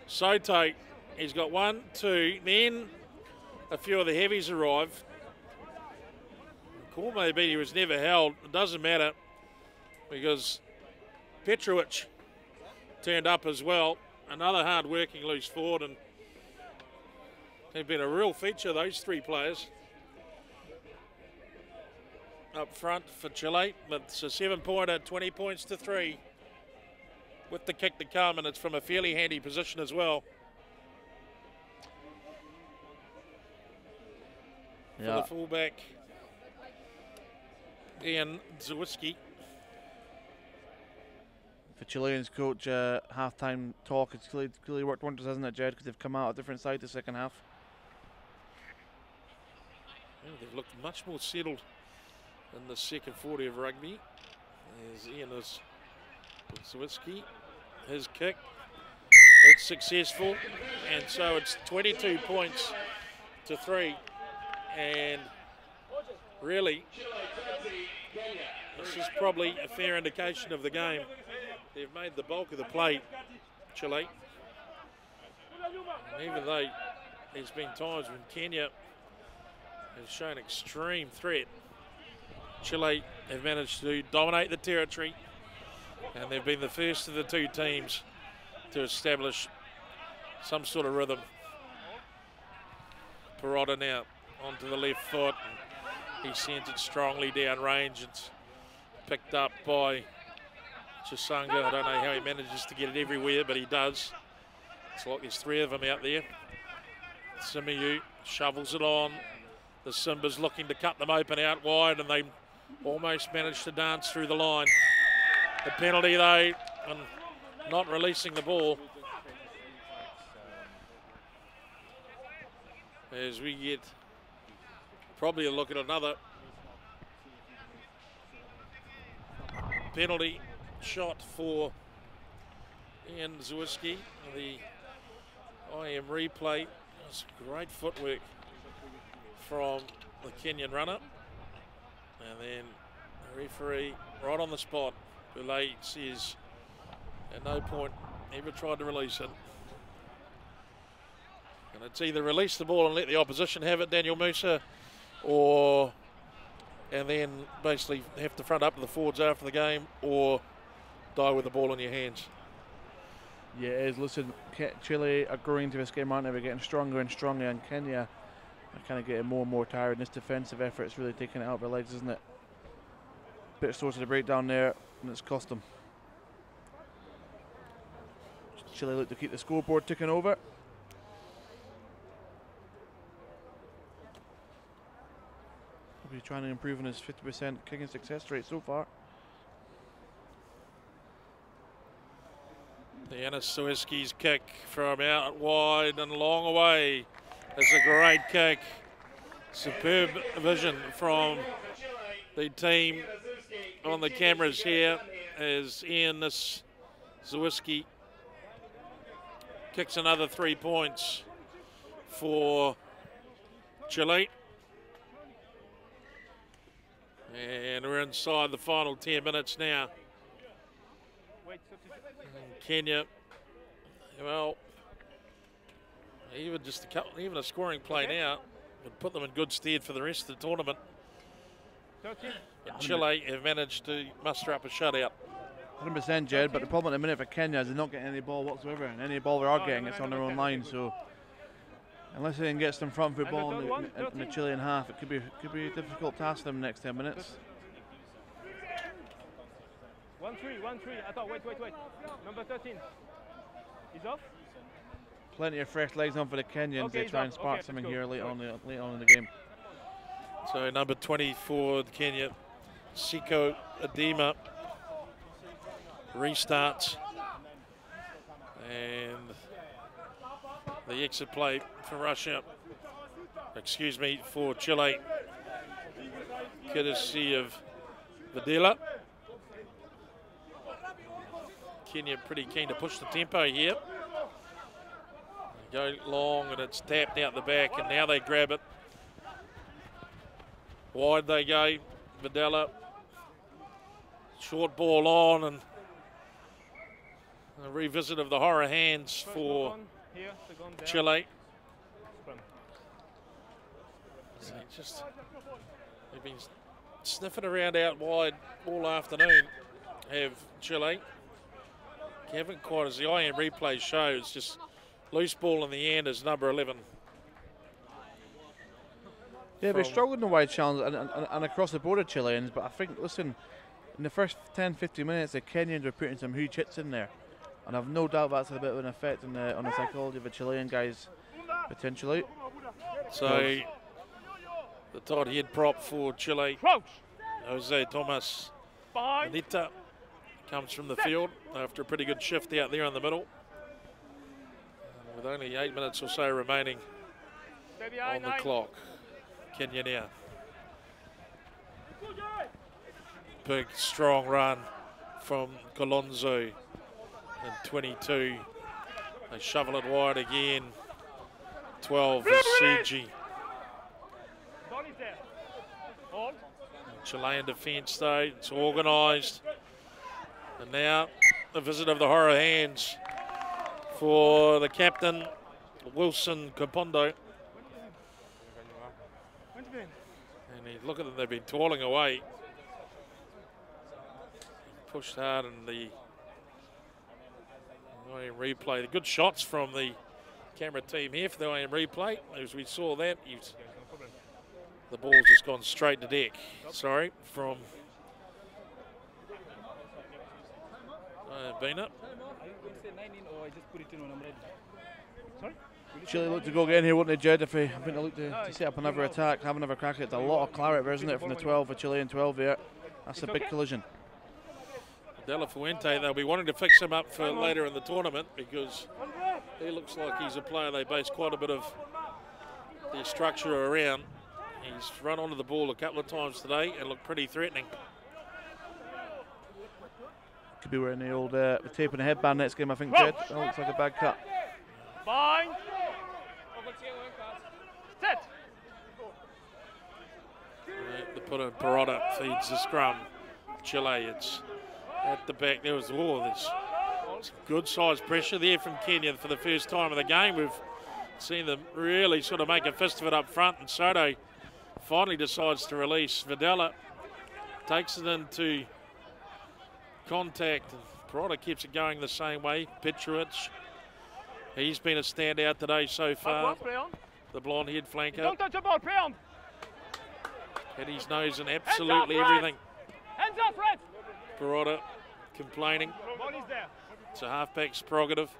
Soto, he's got 1, 2, then a few of the heavies arrive. The call may be he was never held. It doesn't matter, because Petrovic turned up as well. Another hard-working loose forward, and they've been a real feature, those 3 players. Up front for Chile, but it's a 7-pointer, 20 points to 3. With the kick to come, and it's from a fairly handy position as well. For the fullback, Ian Zawiski. For Chileans coach, half-time talk, it's clearly worked wonders, hasn't it, Jed? Because they've come out a different side the second half. Yeah, they've looked much more settled in the second 40 of rugby. There's Ian Zawiski. His kick, it's successful, and so it's 22 points to 3. And really, this is probably a fair indication of the game. They've made the bulk of the play, Chile. And even though there's been times when Kenya has shown extreme threat, Chile have managed to dominate the territory, and they've been the first of the 2 teams to establish some sort of rhythm. Perrotta now onto the left foot. He sent it strongly down range. It's picked up by Chisanga. I don't know how he manages to get it everywhere, but he does. It's like there's 3 of them out there. Simiyu shovels it on. The Simbas looking to cut them open out wide, and they almost managed to dance through the line. The penalty, though, and not releasing the ball. As we get probably a look at another penalty shot for Ian Zawiski. The IM replay. It's great footwork from the Kenyan runner. And then the referee right on the spot. Boulay says at no point ever tried to release it. And it's either release the ball and let the opposition have it, Daniel Musa, and then basically have to front up to the forwards after the game, or die with the ball in your hands. Yeah, it is. Listen, Chile are growing into this game, aren't they? We're getting stronger and stronger, and Kenya are kind of getting more and more tired. And this defensive effort's really taking it out of their legs, isn't it? Bit of source of the breakdown there, and it's cost them. Chile look to keep the scoreboard ticking over. He'll be trying to improve on his 50% kicking success rate so far. The Aniszewski's kick from out wide and long away. It's a great kick. Superb vision from the team on the cameras here as Ian Zawiski kicks another 3 points for Chile. And we're inside the final 10 minutes now. Kenya, well, even a scoring play now would put them in good stead for the rest of the tournament. But Chile have managed to muster up a shutout. 100%, Jed, but the problem at the minute for Kenya is they're not getting any ball whatsoever, and any ball they are getting, it's on their own line. So Unless they can get some front foot ball in the Chilean half, it could be a difficult task for them next 10 minutes. 1-3, 1-3. I thought, wait. Number 13. He's off. Plenty of fresh legs on for the Kenyans. Okay, They try and spark something here late on in the game. So number 24, Kenya, Siko Adema, restarts. And the exit play for Russia, for Chile, courtesy of Videla. Kenya pretty keen to push the tempo here. Go long and it's tapped out the back, and now they grab it. Wide they go, Videla. Short ball on, and a revisit of the horror hands for Chile. So they've been sniffing around out wide all afternoon, have Chile. Haven't quite, as the IM replay shows, just loose ball in the end is number 11. Yeah, they struggled in the wide challenge and across the board of Chileans, but I think, listen, in the first 10-15 minutes, the Kenyans were putting some huge hits in there. And I've no doubt that's had a bit of an effect on the psychology of the Chilean guys, potentially. So, the tight head prop for Chile, Jose Tomas Anita, comes from the field after a pretty good shift out there in the middle. With only 8 minutes or so remaining on the clock. Kenya now. Big, strong run from Colonzo in 22. They shovel it wide again. 12 is Suji. Chilean defence though, it's organised. And now the visit of the horror hands for the captain, Wilson Kapondo. And look at them, they've been toiling away. Pushed hard in the IM replay. The good shots from the camera team here for the IM replay. As we saw that, the ball's just gone straight to deck. Sorry, from Bina. Chile look to go again here, wouldn't they, Jed? If I think they look to set up another attack, have another crack. It's a lot of claret there, isn't it, from the 12 for Chilean 12 there. That's a big collision. De La Fuente, they'll be wanting to fix him up for later in the tournament because he looks like he's a player they base quite a bit of their structure around. He's run onto the ball a couple of times today and looked pretty threatening. Could be wearing the old tape and a headband next game, I think, Jed. That looks like a bad cut. Fine. Set. They put in Perotta, feeds the scrum. Chile, it's at the back. There's some good sized pressure there from Kenya for the first time of the game. We've seen them really sort of make a fist of it up front, and Soto finally decides to release. Videla takes it into contact, and Perotta keeps it going the same way. Petrovic, he's been a standout today so far. The blonde-haired flanker. Don't touch the ball, play on. Had his nose in absolutely everything. Hands up, Fred. Perotta complaining. Body's there. It's a halfback's prerogative.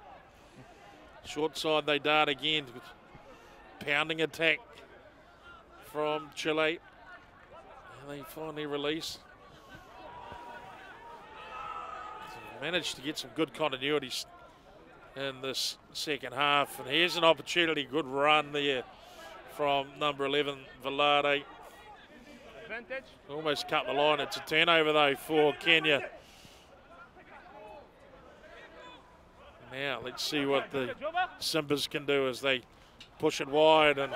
Short side they dart again. Pounding attack from Chile. And they finally release. Managed to get some good continuities in this second half. And here's an opportunity. Good run there from number 11, Velarde. Advantage. Almost cut the line. It's a turnover though for Kenya. Now let's see what the Simbas can do as they push it wide, and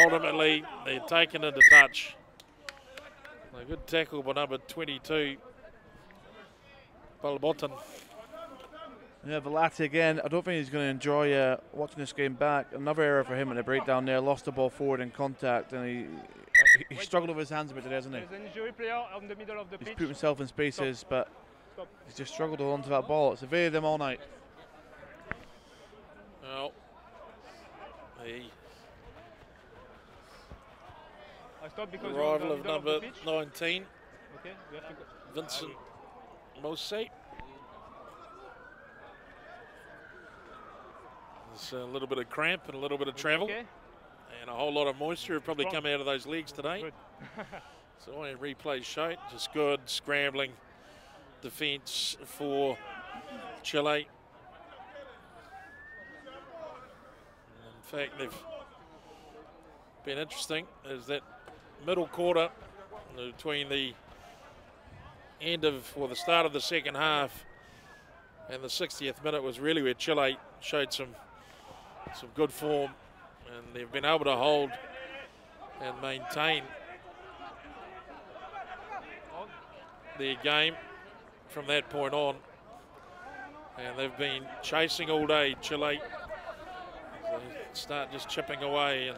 ultimately they're taken into touch. A good tackle by number 22, Balbotan. Yeah, Velarde again. I don't think he's going to enjoy watching this game back. Another error for him in the breakdown there. Lost the ball forward in contact, and he struggled with his hands a bit today, hasn't he? There's an injury player on the middle of the pitch. He's put himself in spaces, but he's just struggled to hold onto that ball. It's evaded them all night. Well, the I stopped because you're on Arrival the of middle number the pitch. 19, Okay, we have to go. Vincent Mosey. There's a little bit of cramp and a little bit of travel. Okay. And a whole lot of moisture have probably Strong. come out of those legs today. Good. So in replay show it, just good scrambling defence for Chile. In fact, they've been interesting is that middle quarter between the end of, or the start of the second half and the 60th minute was really where Chile showed some good form, and they've been able to hold and maintain their game from that point on. And they've been chasing all day, Chile. They start just chipping away, and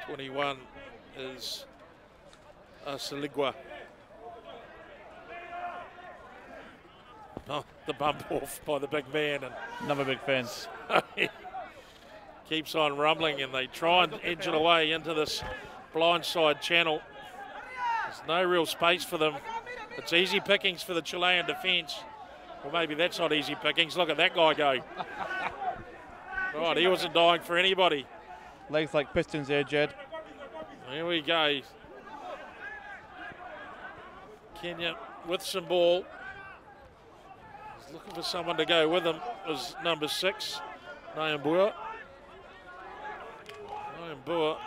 21 is Saligua. Oh, the bump off by the big man, and Another big fence. keeps on rumbling, and they try and edge it away into this blindside channel. There's no real space for them. It's easy pickings for the Chilean defence. Well, maybe that's not easy pickings. Look at that guy go. Right, he wasn't dying for anybody. Legs like pistons there, Jed. Here we go. Kenya with some ball. He's looking for someone to go with him. It was number 6, Nyambua. Nyambua.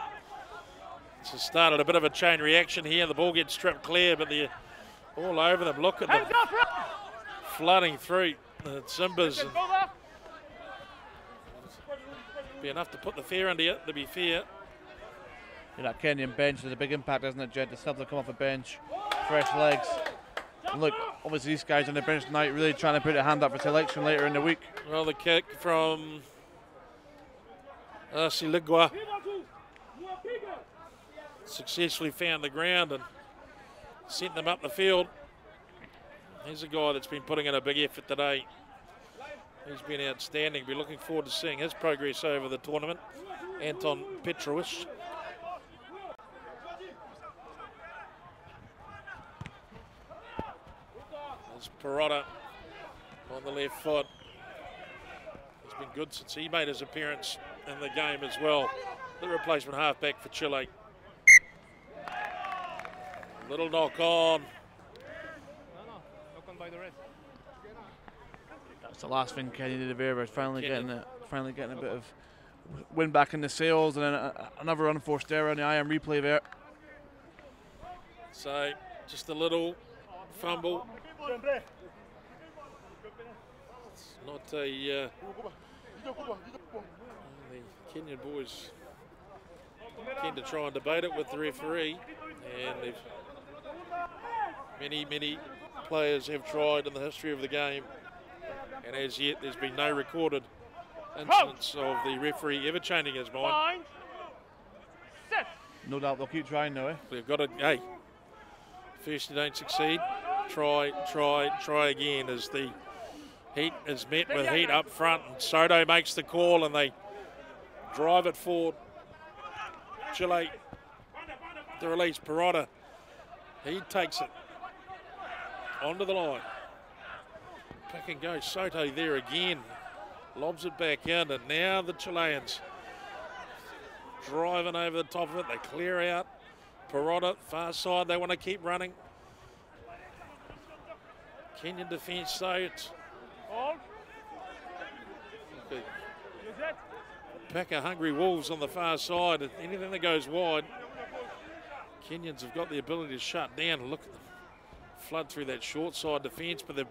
It's started a bit of a chain reaction here. The ball gets stripped clear, but they're all over them. Look at them flooding through the Simbas. And be enough to put the fear under it, to be fair. That Kenyan bench has a big impact, doesn't it, Jed? To still come off a bench, fresh legs. And look, obviously these guys on the bench tonight really trying to put a hand up for selection later in the week. Well, the kick from Siligua successfully found the ground and sent them up the field. He's a guy that's been putting in a big effort today. He's been outstanding. Be looking forward to seeing his progress over the tournament. Anton Petrovich. There's Perotta on the left foot. He's been good since he made his appearance in the game as well. The replacement halfback for Chile. Little knock on. No, knock on by the rest. That's the last thing Kenny did there, was finally getting a bit of wind back in the sails, and then another unforced error on the IM replay there. So just a little fumble. It's not a the Kenyan boys tend to try and debate it with the referee, and many players have tried in the history of the game, and as yet there's been no recorded instance of the referee ever changing his mind. No doubt they'll keep trying though, eh? They've got to, hey, first you don't succeed, try again, as the heat is met with heat up front, and Soto makes the call and they drive it forward. Chile to release Perotta. He takes it onto the line. Pick and go. Soto there again. Lobs it back in, and now the Chileans driving over the top of it. They clear out. Perotta, far side. They want to keep running. Kenyan defence though. It's okay. Pack of hungry wolves on the far side. Anything that goes wide, Kenyans have got the ability to shut down. Look at them flood through that short side defence, but they've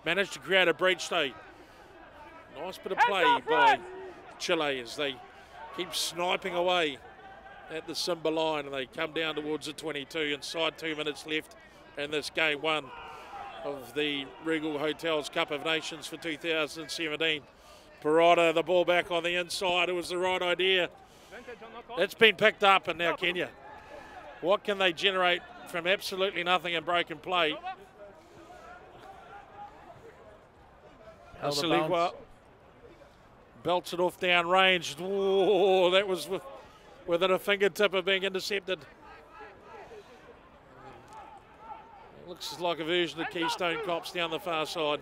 managed to create a breach though. Nice bit of play by Chile as they keep sniping away at the Simba line, and they come down towards the 22. Inside 2 minutes left in this game one of the Regal Hotels Cup of Nations for 2017. Perotta, the ball back on the inside. It was the right idea. It's been picked up, and now Kenya. What can they generate from absolutely nothing in broken play? Saligua belts it off down range. Oh, that was with within a fingertip of being intercepted. Looks like a version of Keystone Cops down the far side.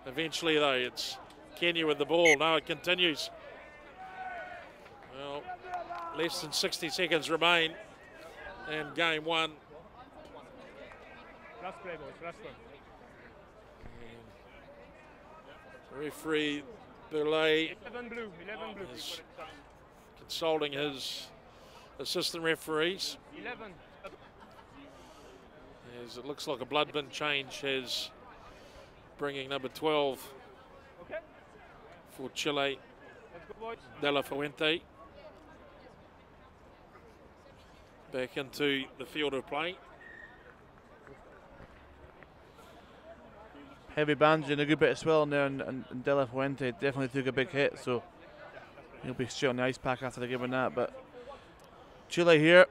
Eventually, though, it's Kenya with the ball. No, it continues. Well, less than 60 seconds remain in game one. Last play, boys, last one. Referee Belay 11 blue. is consulting his assistant referees. 11. As it looks like a blood bin change is bringing number 12 Okay. for Chile, Let's go, boys. De La Fuente, back into the field of play. Heavy bands and a good bit of swelling there, and De La Fuente definitely took a big hit, so he'll be straight on the ice pack after the game on that. But Chile here,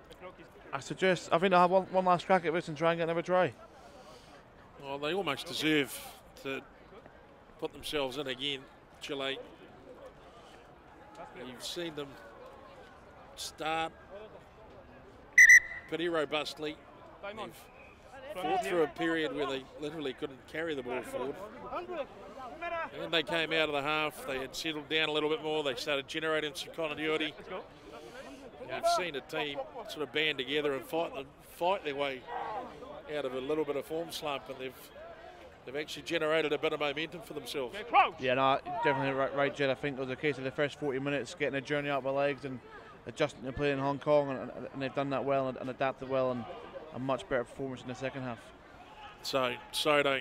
I think they'll have one last crack at this and try and get another try. Well, they almost deserve to put themselves in again, Chile. You've seen them start pretty robustly. Time on. They've fought through a period where they literally couldn't carry the ball forward. And then they came out of the half, they had settled down a little bit more, they started generating some continuity. Let's go. You've seen a team sort of band together and fight their way out of a little bit of form slump, and they've actually generated a bit of momentum for themselves. Okay, crouch. Yeah, no, definitely right, Jed. I think it was a case of the first 40 minutes getting a journey out of their legs and adjusting to play in Hong Kong, and they've done that well and adapted well, and a much better performance in the second half. So Soto,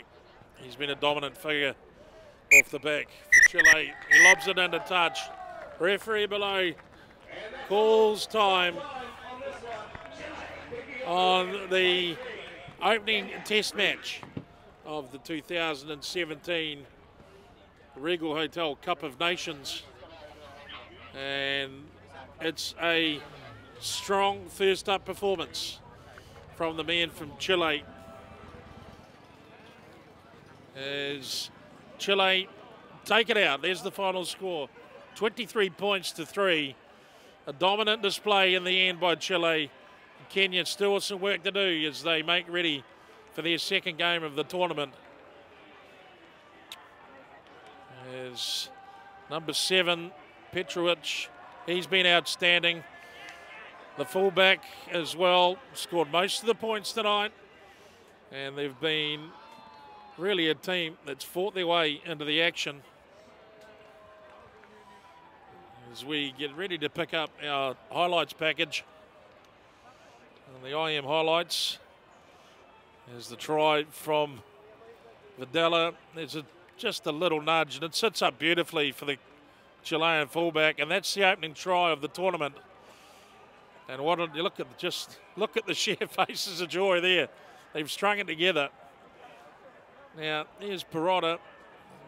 he's been a dominant figure off the back for Chile. He lobs it into touch. Referee below calls time on the opening test match of the 2017 Regal Hotel Cup of Nations, and it's a strong first up performance from the man from Chile, as Chile take it out. There's the final score, 23 points to 3. A dominant display in the end by Chile. Kenya still has some work to do as they make ready for their second game of the tournament. As number 7, Petrovic, he's been outstanding. The fullback as well scored most of the points tonight, and they've been really a team that's fought their way into the action. As we get ready to pick up our highlights package, and the IM highlights, there's the try from Videla. There's just a little nudge, and it sits up beautifully for the Chilean fullback, and that's the opening try of the tournament. And what you look at the sheer faces of joy there. They've strung it together. Now here's Perotta.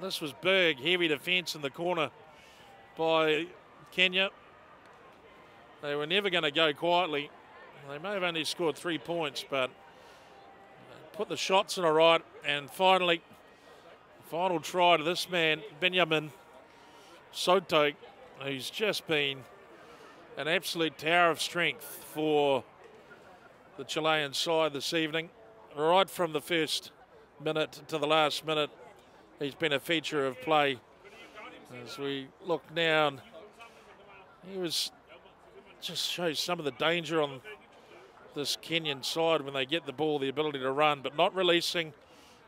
This was big, heavy defence in the corner by Kenya. They were never going to go quietly. They may have only scored 3 points, but put the shots in a right. And finally, final try to this man, Benjamin Soto, who's just been an absolute tower of strength for the Chilean side this evening. Right from the first minute to the last minute, he's been a feature of play. As we look now, and he was just shows some of the danger on this Kenyan side when they get the ball, the ability to run, but not releasing.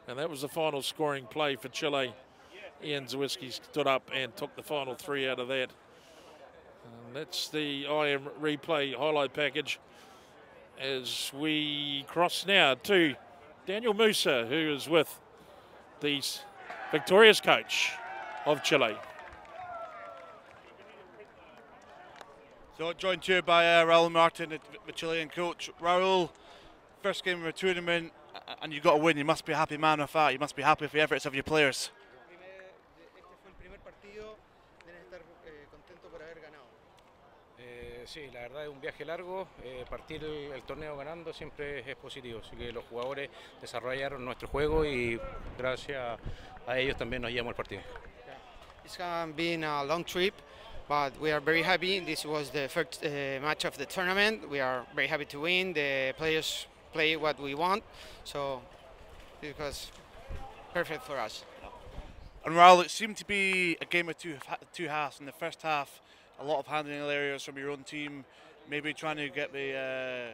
And that was the final scoring play for Chile. Ian Zawiski stood up and took the final 3 out of that. And that's the IM replay highlight package as we cross now to Daniel Musa, who is with the victorious coach of Chile. So joined here by Raul Martin, the Chilean coach. Raul, first game of the tournament, and you got to win. You must be a happy man with that. You must be happy with the efforts of your players. Sí, la verdad es un viaje largo, partir el torneo ganando siempre es positivo, así que los jugadores desarrollaron nuestro juego y gracias a ellos también nos llevamos el partido. It's been a long trip. but we are very happy. This was the first match of the tournament. We are very happy to win. The players play what we want, so it was perfect for us. And Raul, it seemed to be a game of two halves. In the first half, a lot of handling areas from your own team, maybe trying to get the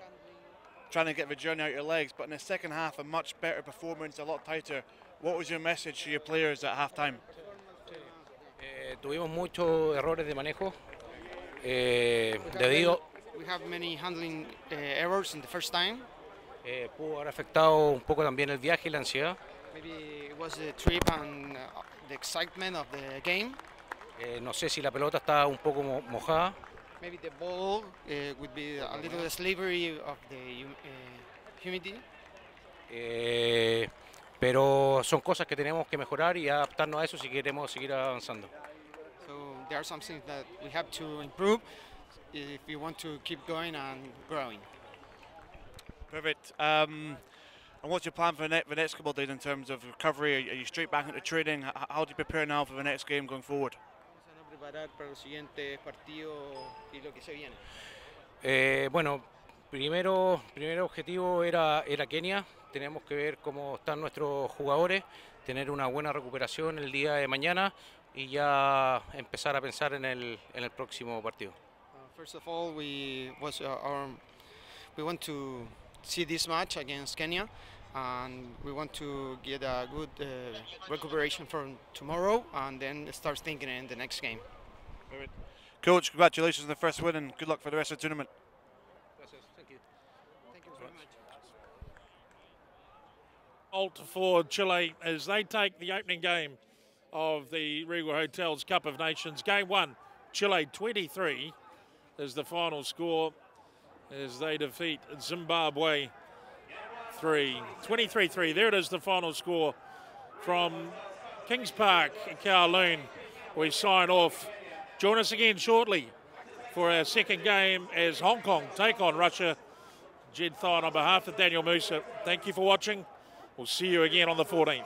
journey out your legs. But in the second half, a much better performance, a lot tighter. What was your message to your players at halftime? Tuvimos muchos errores de manejo. We have many handling errors in the first time. Pudo haber afectado un poco también el viaje y la ansiedad. Maybe it was the trip and the excitement of the game. No sé si la pelota está un poco mojada. Maybe the ball would be a little slippery of the humidity. Pero son cosas que tenemos que mejorar y adaptarnos a eso si queremos seguir avanzando. So there are some things that we have to improve if we want to keep going and growing. Perfect. And what's your plan for the next couple of days in terms of recovery? Are you straight back into training? How do you prepare now for the next game going forward? Vamos a preparar para los siguientes partidos y lo que se viene. Bueno, primero objetivo era Kenia. Tenemos que ver cómo están nuestros jugadores, tener una buena recuperación el día de mañana y ya empezar a pensar en el próximo partido. First of all, we want to see this match against Kenya, and we want to get a good recuperation from tomorrow, and then start thinking in the next game. Coach, congratulations on the first win, and good luck for the rest of the tournament. Thank you. Thank you very much. For Chile as they take the opening game of the Regal Hotels Cup of Nations. Game 1, Chile 23 is the final score as they defeat Zimbabwe 23-3. There it is, the final score from Kings Park in Kowloon. We sign off. Join us again shortly for our second game as Hong Kong take on Russia. Jed Thon on behalf of Daniel Musa, thank you for watching. We'll see you again on the 14th.